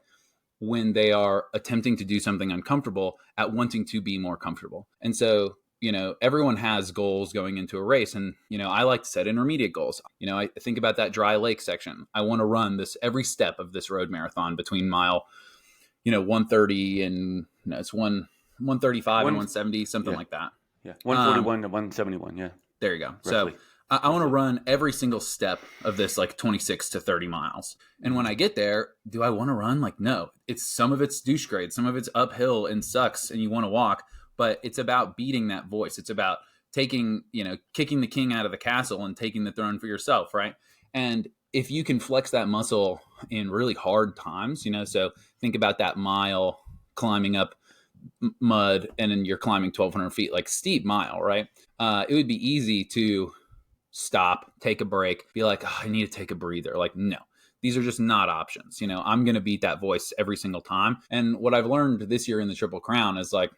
C: when they are attempting to do something uncomfortable at wanting to be more comfortable. And so, you know, everyone has goals going into a race. And, you know, I like to set intermediate goals. You know, I think about that dry lake section. I want to run this every step of this road marathon between mile, 130 and, it's 135 and 170, something like that.
A: Yeah. 141 to 171. Yeah.
C: There you go.
A: Roughly.
C: So I want to run every single step of this, like 26 to 30 miles. And when I get there, do I want to run? Like, no, some of it's douche grade. Some of it's uphill and sucks and you want to walk, but it's about beating that voice. It's about kicking the king out of the castle and taking the throne for yourself. Right. And if you can flex that muscle in really hard times, so think about that mile climbing up mud and then you're climbing 1,200 feet, like steep mile, right? It would be easy to stop, take a break, be like, oh, I need to take a breather. Like, no, these are just not options. I'm going to beat that voice every single time. And what I've learned this year in the Triple Crown is like,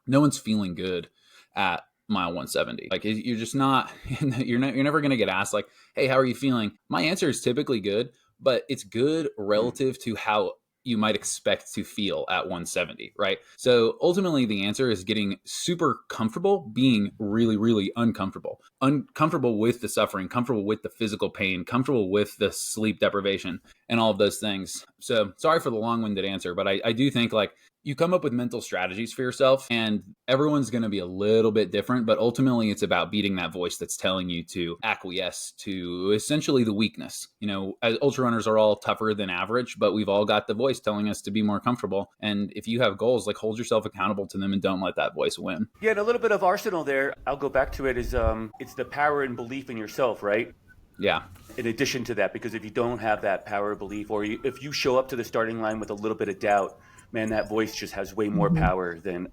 C: no one's feeling good at mile 170. Like you're just not, you're never going to get asked like, hey, how are you feeling? My answer is typically good, but it's good relative to how you might expect to feel at 170, right? So ultimately the answer is getting super comfortable being really, really uncomfortable. Uncomfortable with the suffering, comfortable with the physical pain, comfortable with the sleep deprivation and all of those things. So sorry for the long-winded answer, but I do think like you come up with mental strategies for yourself and everyone's going to be a little bit different, but ultimately it's about beating that voice that's telling you to acquiesce to essentially the weakness. As ultra runners are all tougher than average, but we've all got the voice telling us to be more comfortable. And if you have goals, like hold yourself accountable to them and don't let that voice win.
A: Yeah, and a little bit of arsenal there, I'll go back to it, is it's the power and belief in yourself, right?
C: Yeah.
A: In addition to that, because if you don't have that power of belief, or if you show up to the starting line with a little bit of doubt, man, that voice just has way more power than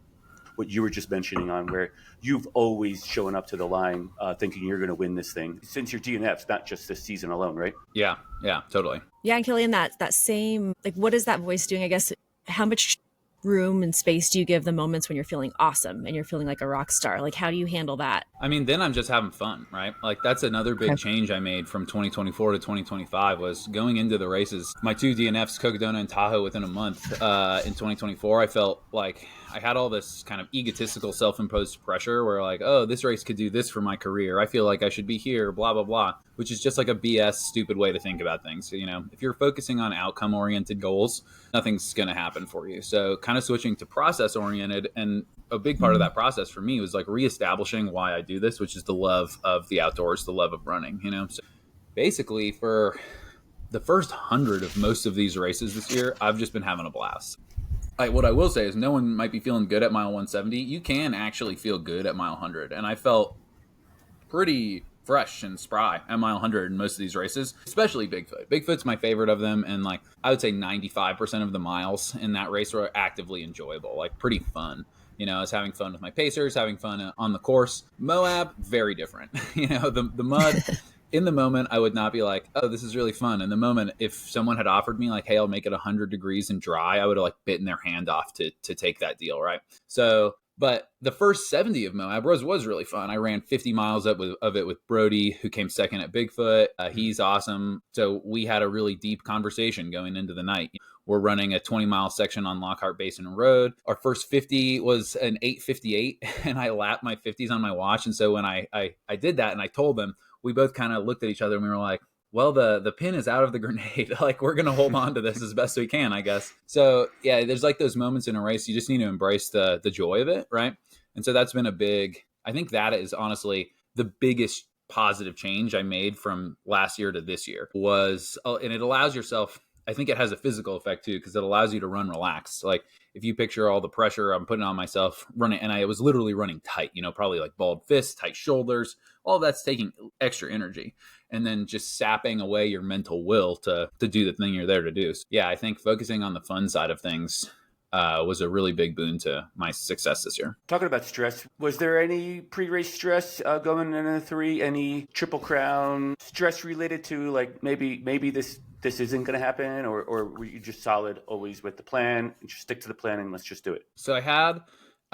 A: what you were just mentioning on where you've always shown up to the line thinking you're going to win this thing since your DNFs, not just this season alone, right?
C: Yeah, totally.
B: Yeah, and Kilian, that same, like, what is that voice doing? I guess, how much room and space do you give the moments when you're feeling awesome and you're feeling like a rock star? Like, how do you handle that?
C: I mean, then I'm just having fun, right? Like that's another big change I made from 2024 to 2025 was going into the races. My 2 DNFs, Cocodona and Tahoe, within a month in 2024, I felt like I had all this kind of egotistical self-imposed pressure where like, oh, this race could do this for my career. I feel like I should be here, blah, blah, blah, which is just like a BS stupid way to think about things. So, if you're focusing on outcome-oriented goals, nothing's going to happen for you. So kind of switching to process-oriented, and a big part of that process for me was like reestablishing why I do this, which is the love of the outdoors, the love of running, So basically for the first 100 of most of these races this year, I've just been having a blast. What I will say is no one might be feeling good at mile 170. You can actually feel good at mile 100. And I felt pretty fresh and spry at mile 100 in most of these races, especially Bigfoot. Bigfoot's my favorite of them. And like, I would say 95% of the miles in that race were actively enjoyable, like pretty fun. You know, I was having fun with my pacers, having fun on the course. Moab, very different. You know, the mud. In the moment, I would not be like, oh, this is really fun. In the moment, if someone had offered me like, hey, I'll make it 100 degrees and dry, I would have like bitten their hand off to take that deal, right? So, but the first 70 of Moab was really fun. I ran 50 miles of it with Brody, who came second at Bigfoot. He's awesome. So we had a really deep conversation going into the night. We're running a 20-mile section on Lockhart Basin Road. Our first 50 was an 8:58, and I lapped my 50s on my watch. And so when I did that and I told them, we both kind of looked at each other and we were like, well, the pin is out of the grenade. Like, we're going to hold on to this as best we can, I guess. So yeah, there's like those moments in a race. You just need to embrace the joy of it. Right. And so that's been I think that is honestly the biggest positive change I made from last year to this year and it allows yourself, I think it has a physical effect too, because it allows you to run relaxed. Like if you picture all the pressure I'm putting on myself running, and I was literally running tight, you know, probably like balled fists, tight shoulders, all that's taking extra energy, and then just sapping away your mental will to do the thing you're there to do. So, yeah, I think focusing on the fun side of things was a really big boon to my success this year.
A: Talking about stress, was there any pre-race stress going into the 3? Any Triple Crown stress related to like maybe this isn't going to happen, or were you just solid always with the plan and just stick to the plan and let's just do it?
C: So I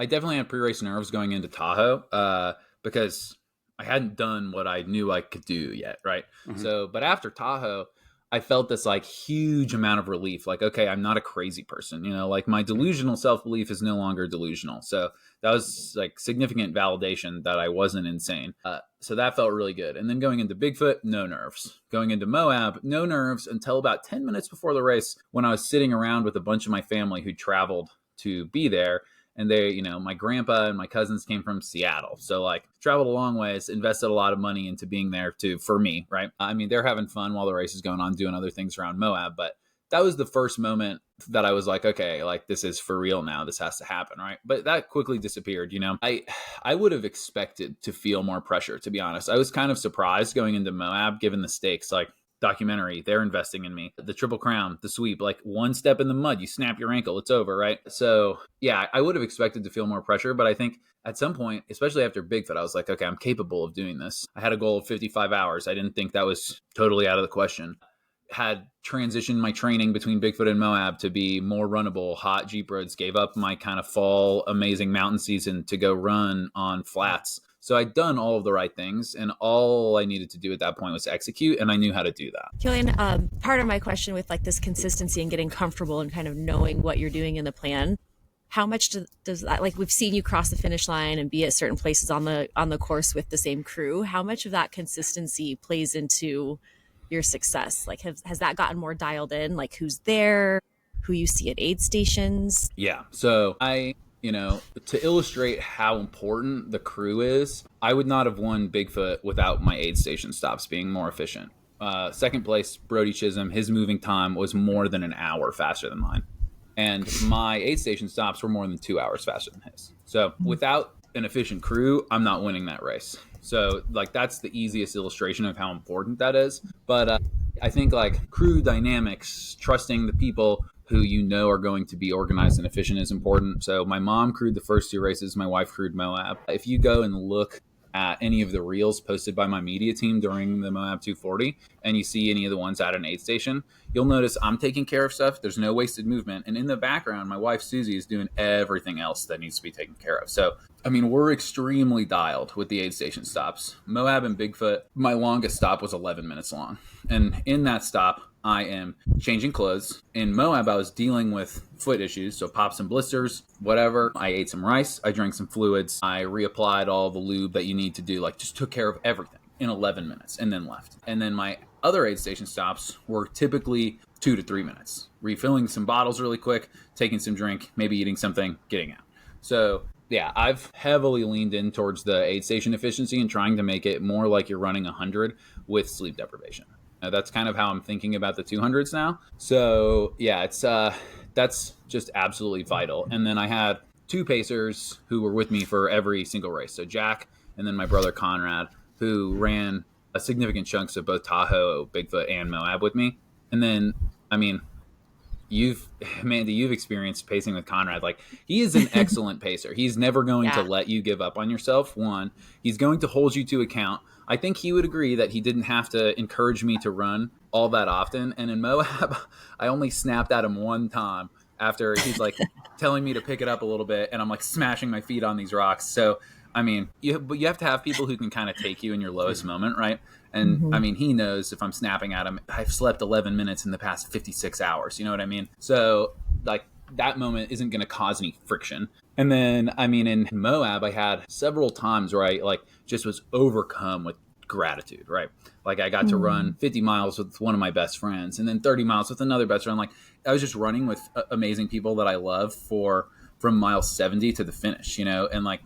C: definitely had pre-race nerves going into Tahoe because I hadn't done what I knew I could do yet, right? Mm-hmm. So, but after Tahoe, I felt this like huge amount of relief. Like, okay, I'm not a crazy person, you know, like my delusional self-belief is no longer delusional. So that was like significant validation that I wasn't insane. So that felt really good. And then going into Bigfoot, no nerves. Going into Moab, no nerves until about 10 minutes before the race, when I was sitting around with a bunch of my family who traveled to be there. And they, you know, my grandpa and my cousins came from Seattle. So like traveled a long ways, invested a lot of money into being there for me, right? I mean, they're having fun while the race is going on, doing other things around Moab. But that was the first moment that I was like, okay, like this is for real now. This has to happen, right? But that quickly disappeared, you know. I would have expected to feel more pressure, to be honest. I was kind of surprised going into Moab, given the stakes, like documentary, they're investing in me. The Triple Crown, the sweep, like one step in the mud, you snap your ankle, it's over, right? So yeah, I would have expected to feel more pressure, but I think at some point, especially after Bigfoot, I was like, okay, I'm capable of doing this. I had a goal of 55 hours. I didn't think that was totally out of the question. Had transitioned my training between Bigfoot and Moab to be more runnable, hot Jeep roads, gave up my kind of fall amazing mountain season to go run on flats. So I'd done all of the right things, and all I needed to do at that point was execute, and I knew how to do that.
B: Kilian, part of my question with like this consistency and getting comfortable and kind of knowing what you're doing in the plan, how much does that, like we've seen you cross the finish line and be at certain places on the course with the same crew, how much of that consistency plays into your success? Like has that gotten more dialed in, like who's there, who you see at aid stations?
C: Yeah, so to illustrate how important the crew is, I would not have won Bigfoot without my aid station stops being more efficient. Second place, Brody Chisholm, his moving time was more than an hour faster than mine. And my aid station stops were more than 2 hours faster than his. So without an efficient crew, I'm not winning that race. So like that's the easiest illustration of how important that is. But I think like crew dynamics, trusting the people who you know are going to be organized and efficient is important. So my mom crewed the first 2 races. My wife crewed Moab. If you go and look at any of the reels posted by my media team during the Moab 240 and you see any of the ones at an aid station, you'll notice I'm taking care of stuff. There's no wasted movement. And in the background, my wife, Susie, is doing everything else that needs to be taken care of. So, I mean, we're extremely dialed with the aid station stops. Moab and Bigfoot, my longest stop was 11 minutes long. And in that stop, I am changing clothes. In Moab, I was dealing with foot issues, so pops and blisters, whatever. I ate some rice. I drank some fluids. I reapplied all the lube that you need to do, like just took care of everything in 11 minutes and then left. And then my other aid station stops were typically 2 to 3 minutes, refilling some bottles really quick, taking some drink, maybe eating something, getting out. So yeah, I've heavily leaned in towards the aid station efficiency and trying to make it more like you're running 100 with sleep deprivation. That's kind of how I'm thinking about the 200s now. So yeah, it's that's just absolutely vital. And then I had 2 pacers who were with me for every single race. So Jack and then my brother Conrad, who ran a significant chunks of both Tahoe, Bigfoot, and Moab with me. And then, I mean, Mandy, you've experienced pacing with Conrad. Like, he is an excellent pacer. He's never going to let you give up on yourself. One, he's going to hold you to account. I think he would agree that he didn't have to encourage me to run all that often. And in Moab, I only snapped at him one time after he's like telling me to pick it up a little bit, and I'm like smashing my feet on these rocks. So, I mean, but you have to have people who can kind of take you in your lowest moment, right? And I mean, he knows if I'm snapping at him, I've slept 11 minutes in the past 56 hours. You know what I mean? So, like, that moment isn't going to cause any friction. And then, I mean, in Moab, I had several times where I like just was overcome with gratitude, right? Like, I got to run 50 miles with one of my best friends, and then 30 miles with another best friend. Like, I was just running with amazing people that I love from mile 70 to the finish, you know? And like,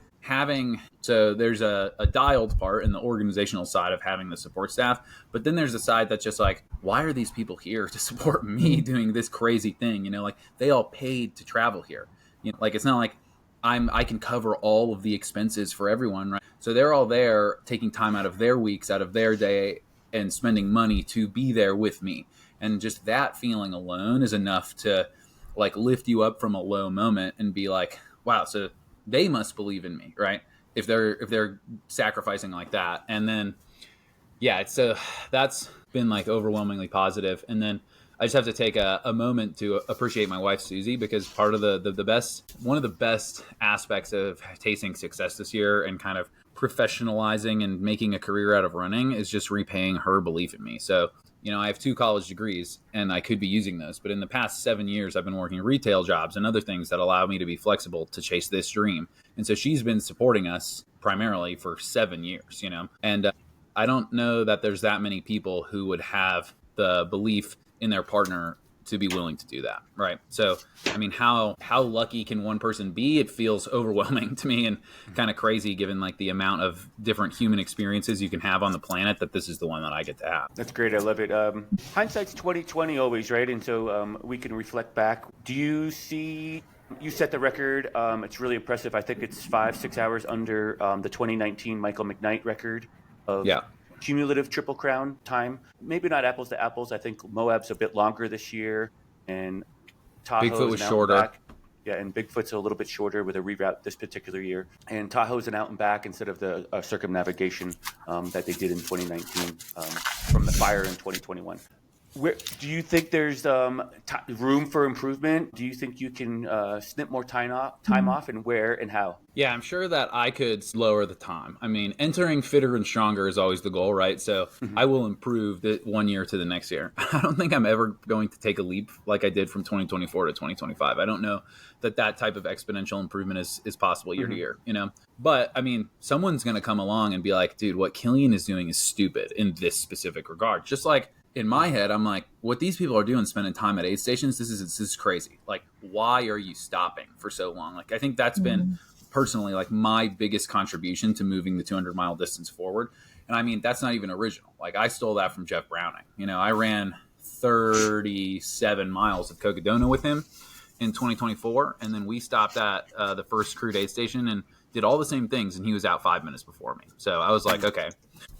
C: so there's a dialed part in the organizational side of having the support staff, but then there's a side that's just like, why are these people here to support me doing this crazy thing? You know, like, they all paid to travel here. You know, like, it's not like I can cover all of the expenses for everyone, right? So they're all there taking time out of their weeks, out of their day, and spending money to be there with me. And just that feeling alone is enough to like lift you up from a low moment and be like, wow, so they must believe in me, right? If they're sacrificing like that. And then, yeah, that's been like overwhelmingly positive. And then I just have to take a moment to appreciate my wife, Susie, because part of one of the best aspects of tasting success this year and kind of professionalizing and making a career out of running is just repaying her belief in me. So, you know, I have 2 college degrees and I could be using those, but in the past 7 years, I've been working retail jobs and other things that allow me to be flexible to chase this dream. And so she's been supporting us primarily for 7 years, you know, and I don't know that there's that many people who would have the belief in their partner to be willing to do that, right? So, I mean, how lucky can one person be? It feels overwhelming to me and kind of crazy given like the amount of different human experiences you can have on the planet, that this is the one that I get to have.
A: That's great. I love it. Hindsight's 20/20 always, right? And so we can reflect back. Do you see? You set the record. It's really impressive. I think it's 5-6 hours under the 2019 Michael McKnight record of cumulative Triple Crown time. Maybe not apples to apples. I think Moab's a bit longer this year, and Tahoe's
C: Bigfoot was shorter.
A: Back. Yeah, and Bigfoot's a little bit shorter with a reroute this particular year. And Tahoe's an out and back instead of the circumnavigation that they did in 2019 from the fire in 2021. Where do you think there's room for improvement? Do you think you can snip more time off, and where and how?
C: Yeah, I'm sure that I could lower the time. I mean, entering fitter and stronger is always the goal, right? So I will improve the 1 year to the next year. I don't think I'm ever going to take a leap like I did from 2024 to 2025. I don't know that type of exponential improvement is possible year to year, you know? But I mean, someone's going to come along and be like, dude, what Kilian is doing is stupid in this specific regard. Just like, in my head, I'm like, what these people are doing, spending time at aid stations, this is crazy. Like, why are you stopping for so long? Like, I think that's been personally like my biggest contribution to moving the 200-mile distance forward. And I mean, that's not even original. Like, I stole that from Jeff Browning. You know, I ran 37 miles of Cocodona with him in 2024. And then we stopped at the first crude aid station and did all the same things. And he was out 5 minutes before me. So I was like, okay,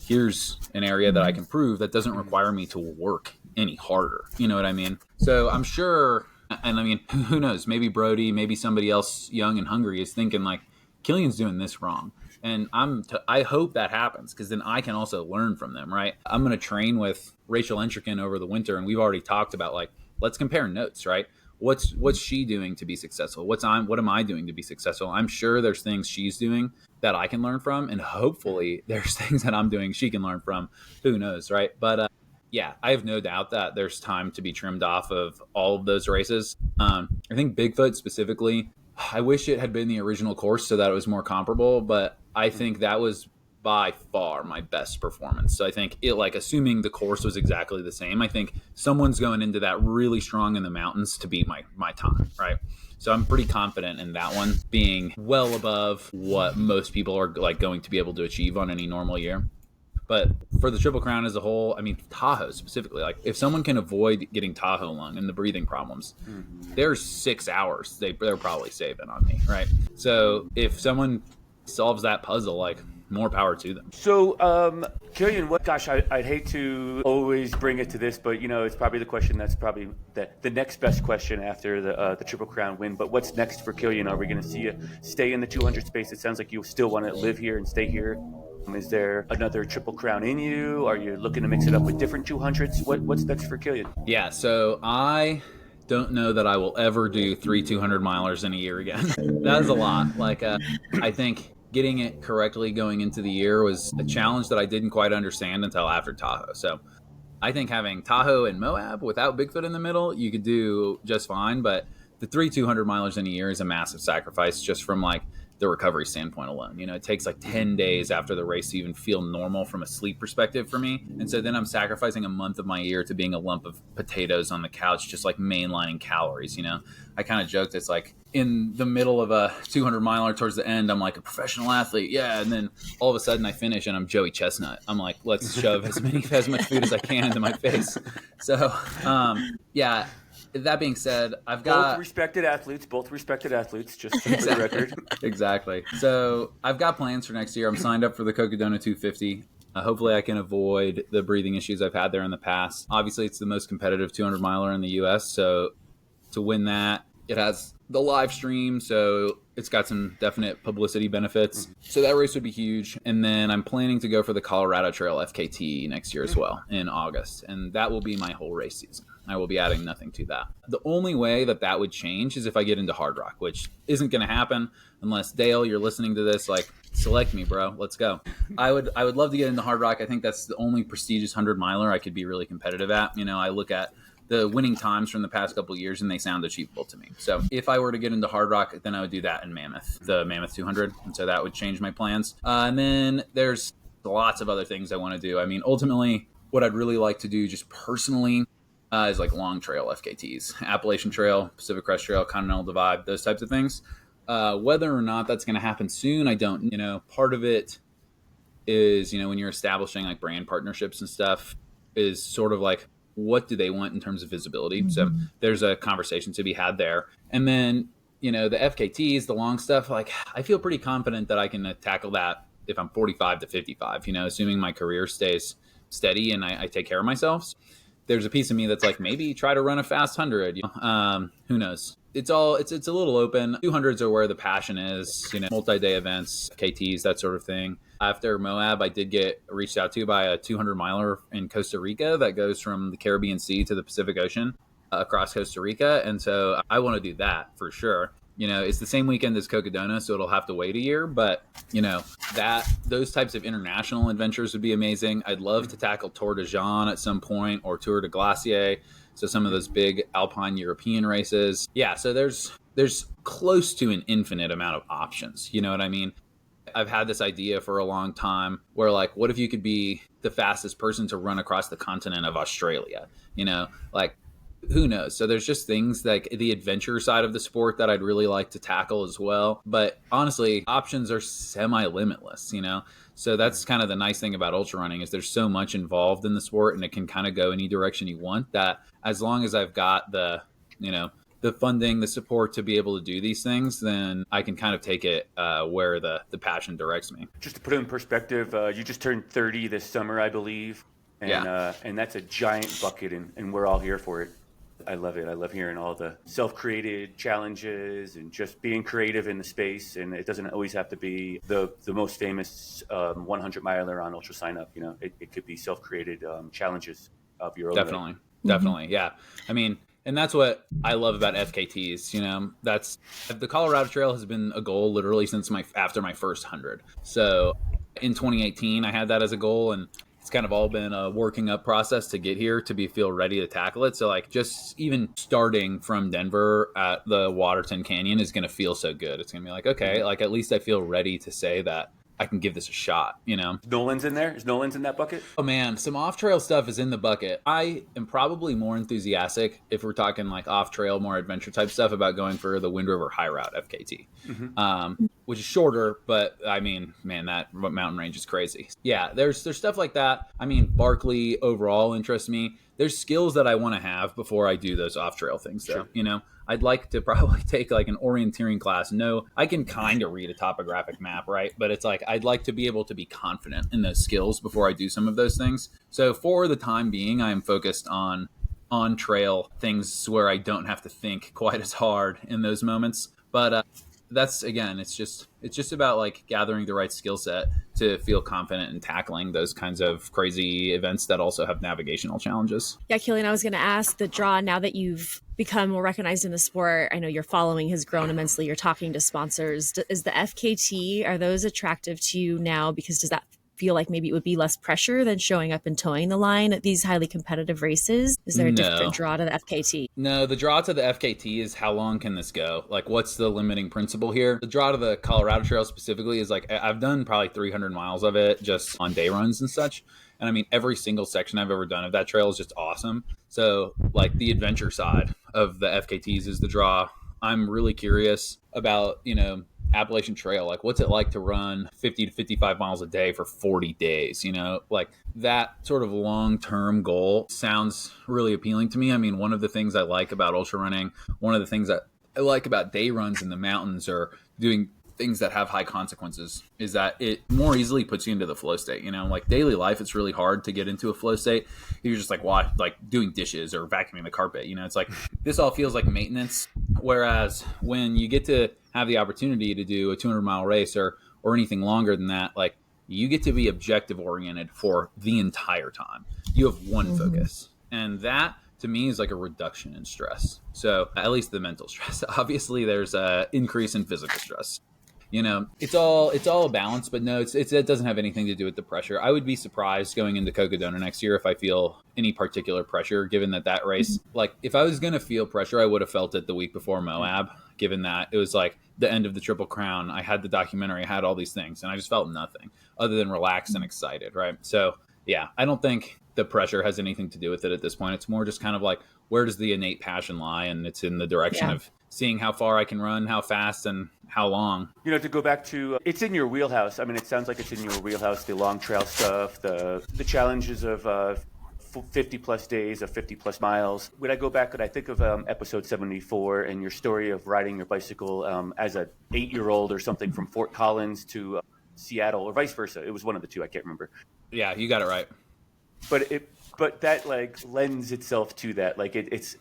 C: here's an area that I can prove that doesn't require me to work any harder. You know what I mean? So I'm sure, and I mean, who knows? Maybe Brody, maybe somebody else young and hungry is thinking like, Kilian's doing this wrong. And I hope that happens, because then I can also learn from them, right? I'm going to train with Rachel Entrican over the winter, and we've already talked about like, let's compare notes, right? What's she doing to be successful? What am I doing to be successful? I'm sure there's things she's doing that I can learn from, and hopefully there's things that I'm doing she can learn from. Who knows, right? But yeah, I have no doubt that there's time to be trimmed off of all of those races. I think Bigfoot specifically, I wish it had been the original course so that it was more comparable, but I think that was by far my best performance. So I think it, like, assuming the course was exactly the same, I think someone's going into that really strong in the mountains to beat my time, right? So I'm pretty confident in that one being well above what most people are like going to be able to achieve on any normal year. But for the Triple Crown as a whole, I mean, Tahoe specifically, like if someone can avoid getting Tahoe lung and the breathing problems, there's 6 hours they're probably saving on me, right? So if someone solves that puzzle, like more power to them.
A: So, Kilian, I'd hate to always bring it to this, but it's probably the question that's probably the next best question after the Triple Crown win. But what's next for Kilian? Are we going to see you stay in the 200 space? It sounds like you still want to live here and stay here. Is there another Triple Crown in you? Are you looking to mix it up with different 200s? What's next for Kilian?
C: Yeah, so I don't know that I will ever do 3 200 milers in a year again. That is a lot. Like, I think getting it correctly going into the year was a challenge that I didn't quite understand until after Tahoe. So I think having Tahoe and Moab without Bigfoot in the middle, you could do just fine. But the 3 200 milers in a year is a massive sacrifice just from like the recovery standpoint alone. It takes like 10 days after the race to even feel normal from a sleep perspective for me. And so then I'm sacrificing a month of my year to being a lump of potatoes on the couch, just like mainlining calories. I kind of joked, it's like in the middle of a 200 miler towards the end, I'm like a professional athlete. Yeah. And then all of a sudden I finish and I'm Joey Chestnut. I'm like, let's shove as much food as I can into my face. So, yeah. That being said, I've got...
A: Both respected athletes, just for the record.
C: Exactly. So I've got plans for next year. I'm signed up for the Cocodona 250. Hopefully I can avoid the breathing issues I've had there in the past. Obviously, it's the most competitive 200 miler in the U.S., so to win that, it has the live stream, so it's got some definite publicity benefits. So that race would be huge. And then I'm planning to go for the Colorado Trail FKT next year as well in August, and that will be my whole race season. I will be adding nothing to that. The only way that would change is if I get into hard rock, which isn't going to happen unless, Dale, you're listening to this, like, select me, bro. Let's go. I would love to get into hard rock. I think that's the only prestigious 100 miler I could be really competitive at. I look at the winning times from the past couple of years and they sound achievable to me. So if I were to get into hard rock, then I would do that in Mammoth, the Mammoth 200. And so that would change my plans. And then there's lots of other things I want to do. I mean, ultimately, what I'd really like to do just personally is like long trail FKTs, Appalachian Trail, Pacific Crest Trail, Continental Divide, those types of things. Whether or not that's going to happen soon, I don't. Part of it is, when you're establishing like brand partnerships and stuff, is sort of like, what do they want in terms of visibility? Mm-hmm. So there's a conversation to be had there. And then, the FKTs, the long stuff, like I feel pretty confident that I can tackle that if I'm 45 to 55, assuming my career stays steady and I take care of myself. There's a piece of me that's like, maybe try to run a fast 100. Who knows? It's a little open. 200s are where the passion is, multi-day events, KTs, that sort of thing. After Moab, I did get reached out to by a 200 miler in Costa Rica that goes from the Caribbean Sea to the Pacific Ocean across Costa Rica. And so I want to do that for sure. It's the same weekend as Cocodona, so it'll have to wait a year. But, those types of international adventures would be amazing. I'd love to tackle Tour de Jean at some point or Tour de Glacier. So some of those big Alpine European races. Yeah, so there's close to an infinite amount of options. You know what I mean? I've had this idea for a long time where, like, what if you could be the fastest person to run across the continent of Australia? Who knows? So there's just things like the adventure side of the sport that I'd really like to tackle as well. But honestly, options are semi-limitless, So that's kind of the nice thing about ultra running is there's so much involved in the sport and it can kind of go any direction you want, that as long as I've got the funding, the support to be able to do these things, then I can kind of take it where the passion directs me.
A: Just to put it in perspective, you just turned 30 this summer, I believe. And that's a giant bucket and we're all here for it. I love it. I love hearing all the self-created challenges and just being creative in the space. And it doesn't always have to be the most famous 100 miler on Ultra Sign Up. It could be self-created challenges of your own.
C: Definitely. Yeah. I mean, and that's what I love about FKTs. That's the Colorado Trail has been a goal literally since after my first 100. So in 2018, I had that as a goal, and it's kind of all been a working up process to get here to feel ready to tackle it. So like just even starting from Denver at the Waterton Canyon is going to feel so good. It's going to be like, okay, like at least I feel ready to say that I can give this a shot, you know?
A: Nolan's in there? Is Nolan's in that bucket?
C: Oh man, some off-trail stuff is in the bucket. I am probably more enthusiastic if we're talking like off-trail, more adventure type stuff about going for the Wind River High Route FKT, which is shorter, but I mean, man, that mountain range is crazy. Yeah, there's stuff like that. I mean, Barkley overall interests me. There's skills that I want to have before I do those off-trail things, though. Sure. You know, I'd like to probably take like an orienteering class. No, I can kind of read a topographic map, right? But it's like I'd like to be able to be confident in those skills before I do some of those things. So for the time being, I am focused on trail things where I don't have to think quite as hard in those moments. But that's, again, it's just about like gathering the right skill set to feel confident in tackling those kinds of crazy events that also have navigational challenges.
B: Yeah, Kilian, I was going to ask the draw, now that you've become more recognized in the sport, I know your following has grown immensely. You're talking to sponsors. Is the FKT, are those attractive to you now? Because does that feel like maybe it would be less pressure than showing up and towing the line at these highly competitive races? Is there a different draw to the FKT?
C: No, the draw to the FKT is how long can this go? Like, what's the limiting principle here? The draw to the Colorado Trail specifically is like, I've done probably 300 miles of it just on day runs and such. And I mean, every single section I've ever done of that trail is just awesome. So like the adventure side of the FKTs is the draw. I'm really curious about, you know, Appalachian Trail. Like, what's it like to run 50 to 55 miles a day for 40 days? You know, like that sort of long-term goal sounds really appealing to me. I mean, one of the things I like about ultra running, one of the things that I like about day runs in the mountains or doing things that have high consequences is that it more easily puts you into the flow state. You know, like daily life, it's really hard to get into a flow state. You're just like, like doing dishes or vacuuming the carpet. You know, it's like this all feels like maintenance. Whereas when you get to have the opportunity to do a 200-mile race or anything longer than that, like you get to be objective oriented for the entire time. You have one focus, and that to me is like a reduction in stress. So at least the mental stress. Obviously, there's a increase in physical stress. You know, it's all a balance, but no, it doesn't have anything to do with the pressure. I would be surprised going into Cocodona next year if I feel any particular pressure, given that race, like if I was going to feel pressure, I would have felt it the week before Moab, given that it was like the end of the Triple Crown. I had the documentary, I had all these things, and I just felt nothing other than relaxed and excited, right? So yeah, I don't think the pressure has anything to do with it at this point. It's more just kind of like, where does the innate passion lie? And it's in the direction of seeing how far I can run, how fast, and how long.
A: You know, to go back to, it's in your wheelhouse. I mean, it sounds like it's in your wheelhouse, the long trail stuff, the challenges of 50 plus days of 50 plus miles. When I go back and I think of episode 74 and your story of riding your bicycle as an 8-year-old or something from Fort Collins to Seattle or vice versa. It was one of the two. I can't remember.
C: Yeah, you got it right.
A: But that like lends itself to that. Like it's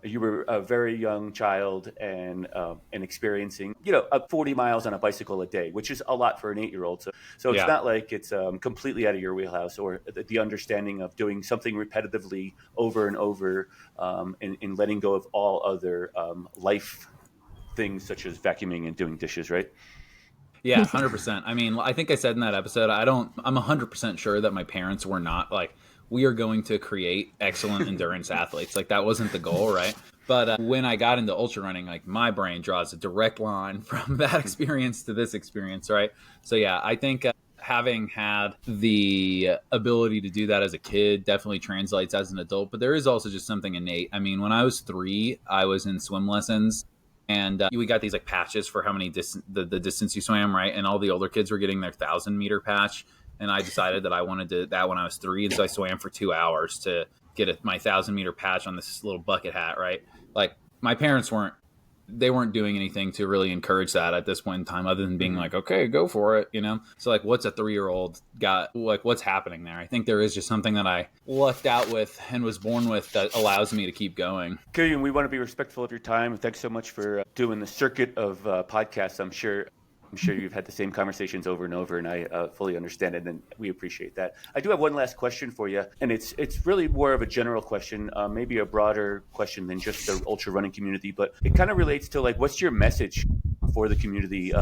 A: you were a very young child and experiencing, you know, 40 miles on a bicycle a day, which is a lot for an 8-year-old. So it's not like it's completely out of your wheelhouse, or the understanding of doing something repetitively over and over, and letting go of all other life things such as vacuuming and doing dishes, right?
C: Yeah, 100%. I mean, I think I said in that episode, I'm 100% sure that my parents were not like, we are going to create excellent endurance athletes. Like that wasn't the goal, right? But when I got into ultra running, like my brain draws a direct line from that experience to this experience, right? So yeah, I think having had the ability to do that as a kid definitely translates as an adult, but there is also just something innate. I mean, when I was 3, I was in swim lessons. And we got these like patches for how many the distance you swam, right? And all the older kids were getting their 1,000-meter patch. And I decided that I wanted that when I was 3. And so I swam for 2 hours to get my 1,000-meter patch on this little bucket hat, right? Like my parents weren't doing anything to really encourage that at this point in time, other than being like, okay, go for it, you know? So like, what's a 3-year-old got, like, what's happening there? I think there is just something that I lucked out with and was born with that allows me to keep going.
A: Kilian, we want to be respectful of your time. Thanks so much for doing the circuit of podcasts. I'm sure you've had the same conversations over and over, and I fully understand it, and we appreciate that. I do have one last question for you, and it's really more of a general question, maybe a broader question than just the ultra running community, but it kind of relates to like, what's your message for the community?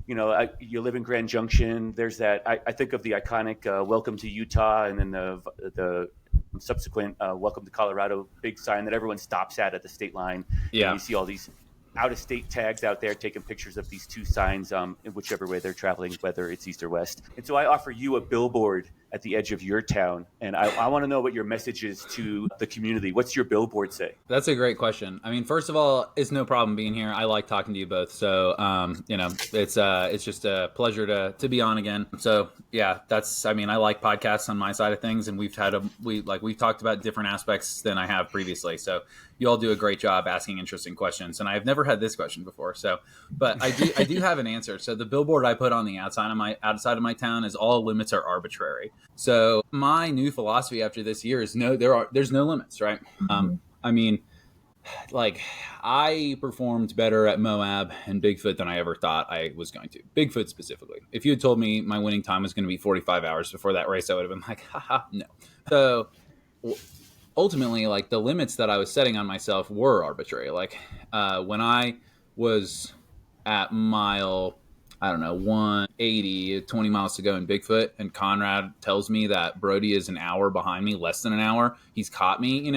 A: You know, you live in Grand Junction. There's that. I think of the iconic "Welcome to Utah," and then the subsequent "Welcome to Colorado" big sign that everyone stops at the state line.
C: Yeah,
A: and you see all these out-of-state tags out there taking pictures of these two signs in whichever way they're traveling, whether it's east or west. And so I offer you a billboard at the edge of your town, and I want to know what your message is to the community. What's your billboard say?
C: That's a great question. I mean, first of all, it's no problem being here. I like talking to you both. So, it's just a pleasure to be on again. So yeah, I like podcasts on my side of things, and we've talked about different aspects than I have previously. So you all do a great job asking interesting questions, and I've never had this question before. So, but I do have an answer. So the billboard I put on the outside of my town is all limits are arbitrary. So my new philosophy after this year is there's no limits, right? I mean, like, I performed better at Moab and Bigfoot than I ever thought I was going to. Bigfoot specifically. If you had told me my winning time was going to be 45 hours before that race, I would have been like, haha, no. So ultimately, like, the limits that I was setting on myself were arbitrary. Like, when I was at mile, I don't know, 180, 20 miles to go in Bigfoot, and Conrad tells me that Brody is an hour behind me, less than an hour, he's caught me,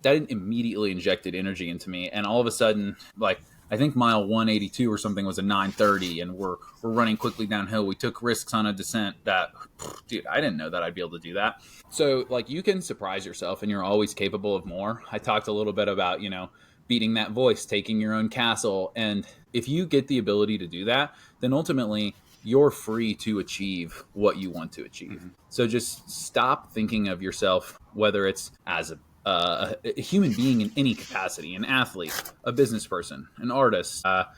C: that immediately injected energy into me. And all of a sudden, like, I think mile 182 or something was a 9:30, and we're running quickly downhill. We took risks on a descent that, dude, I didn't know that I'd be able to do that. So, like, you can surprise yourself, and you're always capable of more. I talked a little bit about, beating that voice, taking your own castle. And if you get the ability to do that, then ultimately you're free to achieve what you want to achieve. Mm-hmm. So just stop thinking of yourself, whether it's as a human being in any capacity, an athlete, a business person, an artist, a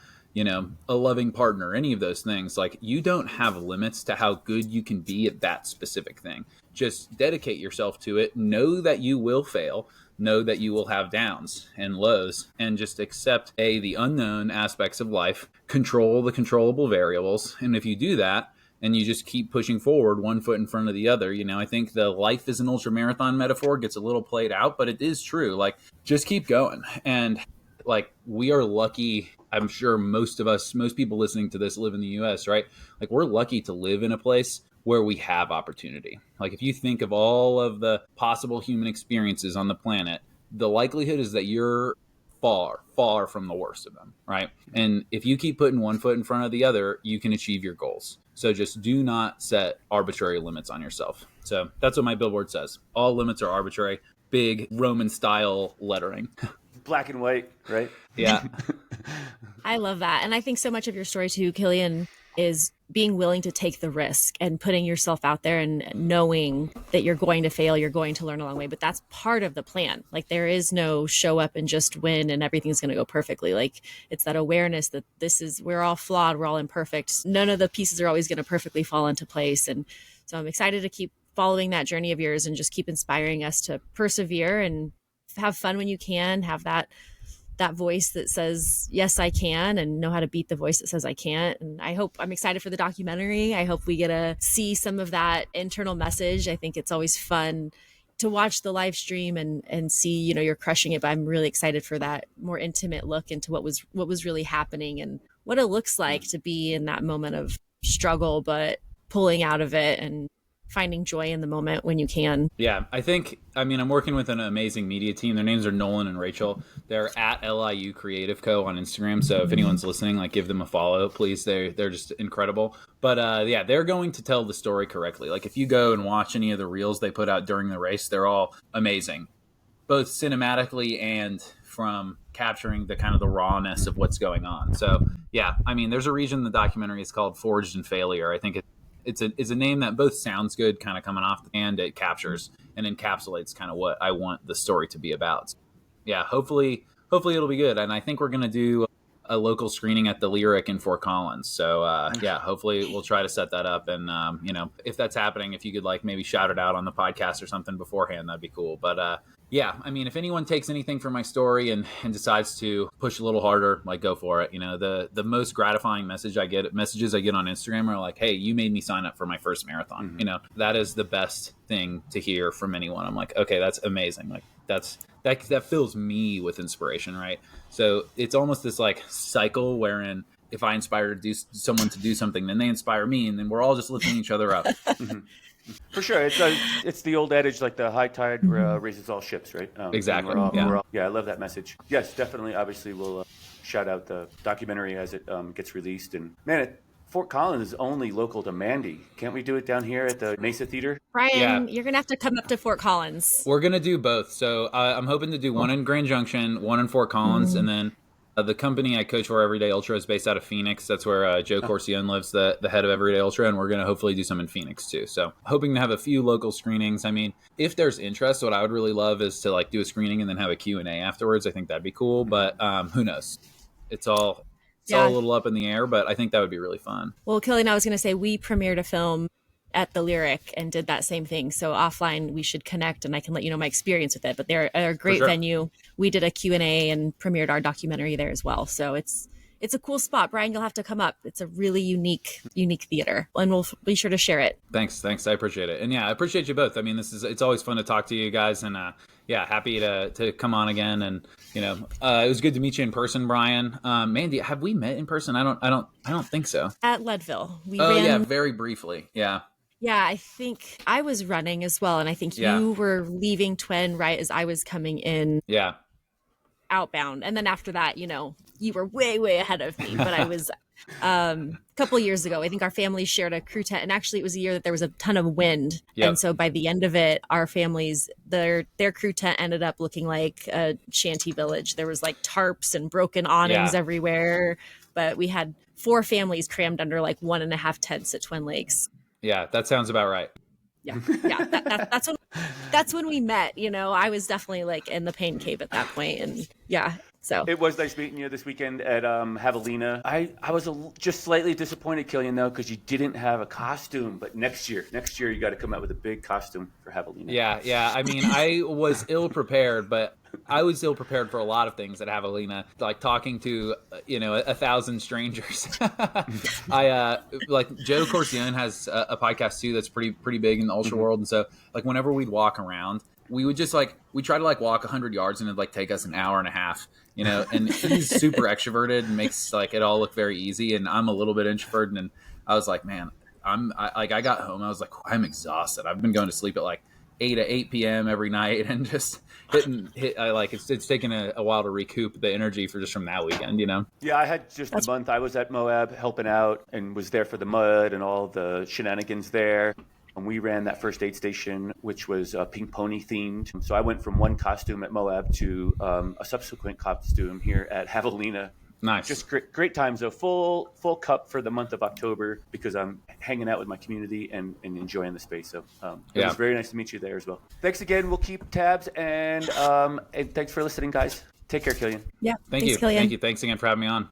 C: loving partner, any of those things. Like, you don't have limits to how good you can be at that specific thing. Just dedicate yourself to it. Know that you will fail. Know that you will have downs and lows, and just accept the unknown aspects of life, control the controllable variables. And if you do that, and you just keep pushing forward, one foot in front of the other, I think the life is an ultra marathon metaphor gets a little played out, but it is true. Like, just keep going. And like, we are lucky. I'm sure most people listening to this live in the US, right? Like, we're lucky to live in a place where we have opportunity. Like, if you think of all of the possible human experiences on the planet, the likelihood is that you're far, far from the worst of them, right? And if you keep putting one foot in front of the other, you can achieve your goals. So just do not set arbitrary limits on yourself. So that's what my billboard says. All limits are arbitrary. Big Roman style lettering.
A: Black and white, right?
C: Yeah.
B: I love that. And I think so much of your story too, Kilian, is being willing to take the risk and putting yourself out there and knowing that you're going to fail, you're going to learn along the way. But that's part of the plan. Like, there is no show up and just win and everything's going to go perfectly. Like, it's that awareness that we're all flawed, we're all imperfect. None of the pieces are always going to perfectly fall into place. And so I'm excited to keep following that journey of yours and just keep inspiring us to persevere and have fun when you can, have that voice that says, yes, I can, and know how to beat the voice that says I can't. And I'm excited for the documentary. I hope we get to see some of that internal message. I think it's always fun to watch the live stream and see, you're crushing it, but I'm really excited for that more intimate look into what was really happening and what it looks like to be in that moment of struggle, but pulling out of it and finding joy in the moment when you can.
C: Yeah, I'm working with an amazing media team. Their names are Nolan and Rachel. They're at LIU Creative Co. on Instagram. So if anyone's listening, like, give them a follow, please. They're just incredible. But they're going to tell the story correctly. Like, if you go and watch any of the reels they put out during the race, they're all amazing, both cinematically and from capturing the kind of the rawness of what's going on. So yeah, there's a reason the documentary is called Forged in Failure. I think it's a name that both sounds good kind of coming off, and it captures and encapsulates kind of what I want the story to be about. So, yeah, hopefully it'll be good. And I think we're going to do a local screening at the Lyric in Fort Collins. So hopefully we'll try to set that up. And, if that's happening, if you could like maybe shout it out on the podcast or something beforehand, that'd be cool. But if anyone takes anything from my story and decides to push a little harder, like, go for it. The most gratifying messages I get on Instagram are like, hey, you made me sign up for my first marathon. Mm-hmm. That is the best thing to hear from anyone. I'm like, okay, that's amazing. Like, that fills me with inspiration, right? So it's almost this like cycle wherein if I inspire someone to do something, then they inspire me, and then we're all just lifting each other up. Mm-hmm.
A: For sure. It's the old adage, like, the high tide raises all ships, right?
C: Exactly.
A: I love that message. Yes, definitely. Obviously, we'll shout out the documentary as it gets released. And man, Fort Collins is only local to Mandy. Can't we do it down here at the Mesa Theater?
B: Brian, you're going to have to come up to Fort Collins.
C: We're going to do both. So I'm hoping to do one in Grand Junction, one in Fort Collins, and then the company I coach for Everyday Ultra is based out of Phoenix. That's where Joe Corcione lives, the head of Everyday Ultra, and we're going to hopefully do some in Phoenix too. So hoping to have a few local screenings. I mean, if there's interest, what I would really love is to like do a screening and then have a Q&A afterwards. I think that'd be cool, but who knows? It's all a little up in the air, but I think that would be really fun.
B: Well, Kilian, I was going to say we premiered a film at the Lyric and did that same thing. So offline, we should connect and I can let you know my experience with it. But they're a great venue. We did a Q&A and premiered our documentary there as well. So it's a cool spot. Brian, you'll have to come up. It's a really unique theater, and we'll be sure to share it.
C: Thanks. I appreciate it. And I appreciate you both. I mean, it's always fun to talk to you guys, and happy to come on again. And it was good to meet you in person, Brian. Mandy, have we met in person? I don't think so.
B: At Leadville.
C: Very briefly. Yeah.
B: Yeah, I think I was running as well, and I think you were leaving Twin right as I was coming in.
C: Yeah.
B: Outbound, and then after that, you were way ahead of me. But I was a couple of years ago. I think our family shared a crew tent, and actually, it was a year that there was a ton of wind, and so by the end of it, our families their crew tent ended up looking like a shanty village. There was like tarps and broken awnings everywhere, but we had 4 families crammed under like 1.5 tents at Twin Lakes.
C: Yeah, that sounds about right.
B: Yeah. That's when we met. I was definitely like in the pain cave at that point, and so
A: it was nice meeting you this weekend at Javelina. I was just slightly disappointed, Kilian, though, because you didn't have a costume. But next year you got to come out with a big costume for Javelina.
C: Yeah. I mean, I was ill prepared, but I was ill prepared for a lot of things at Javelina, like talking to 1,000 strangers. I like Joe Corcione has a podcast too that's pretty big in the ultra world, and so like whenever we'd walk around, we would just we try to walk 100 yards and it'd take us an hour and a half, and he's super extroverted and makes it all look very easy, and I'm a little bit introverted, and I was like, man, I got home, I was like, I'm exhausted. I've been going to sleep at 8 p.m. every night, and just it's taken a while to recoup the energy from that weekend,
A: Yeah, I had just a month. I was at Moab helping out and was there for the mud and all the shenanigans there. And we ran that first aid station, which was Pink Pony themed. So I went from one costume at Moab to a subsequent costume here at Javelina.
C: Nice.
A: Just great times, though. Full cup for the month of October because I'm hanging out with my community and enjoying the space. So it was very nice to meet you there as well. Thanks again. We'll keep tabs, and thanks for listening, guys. Take care, Killian.
B: Yeah.
C: Thank
B: Thanks,
C: you.
B: Killian.
C: Thank you. Thanks again for having me on.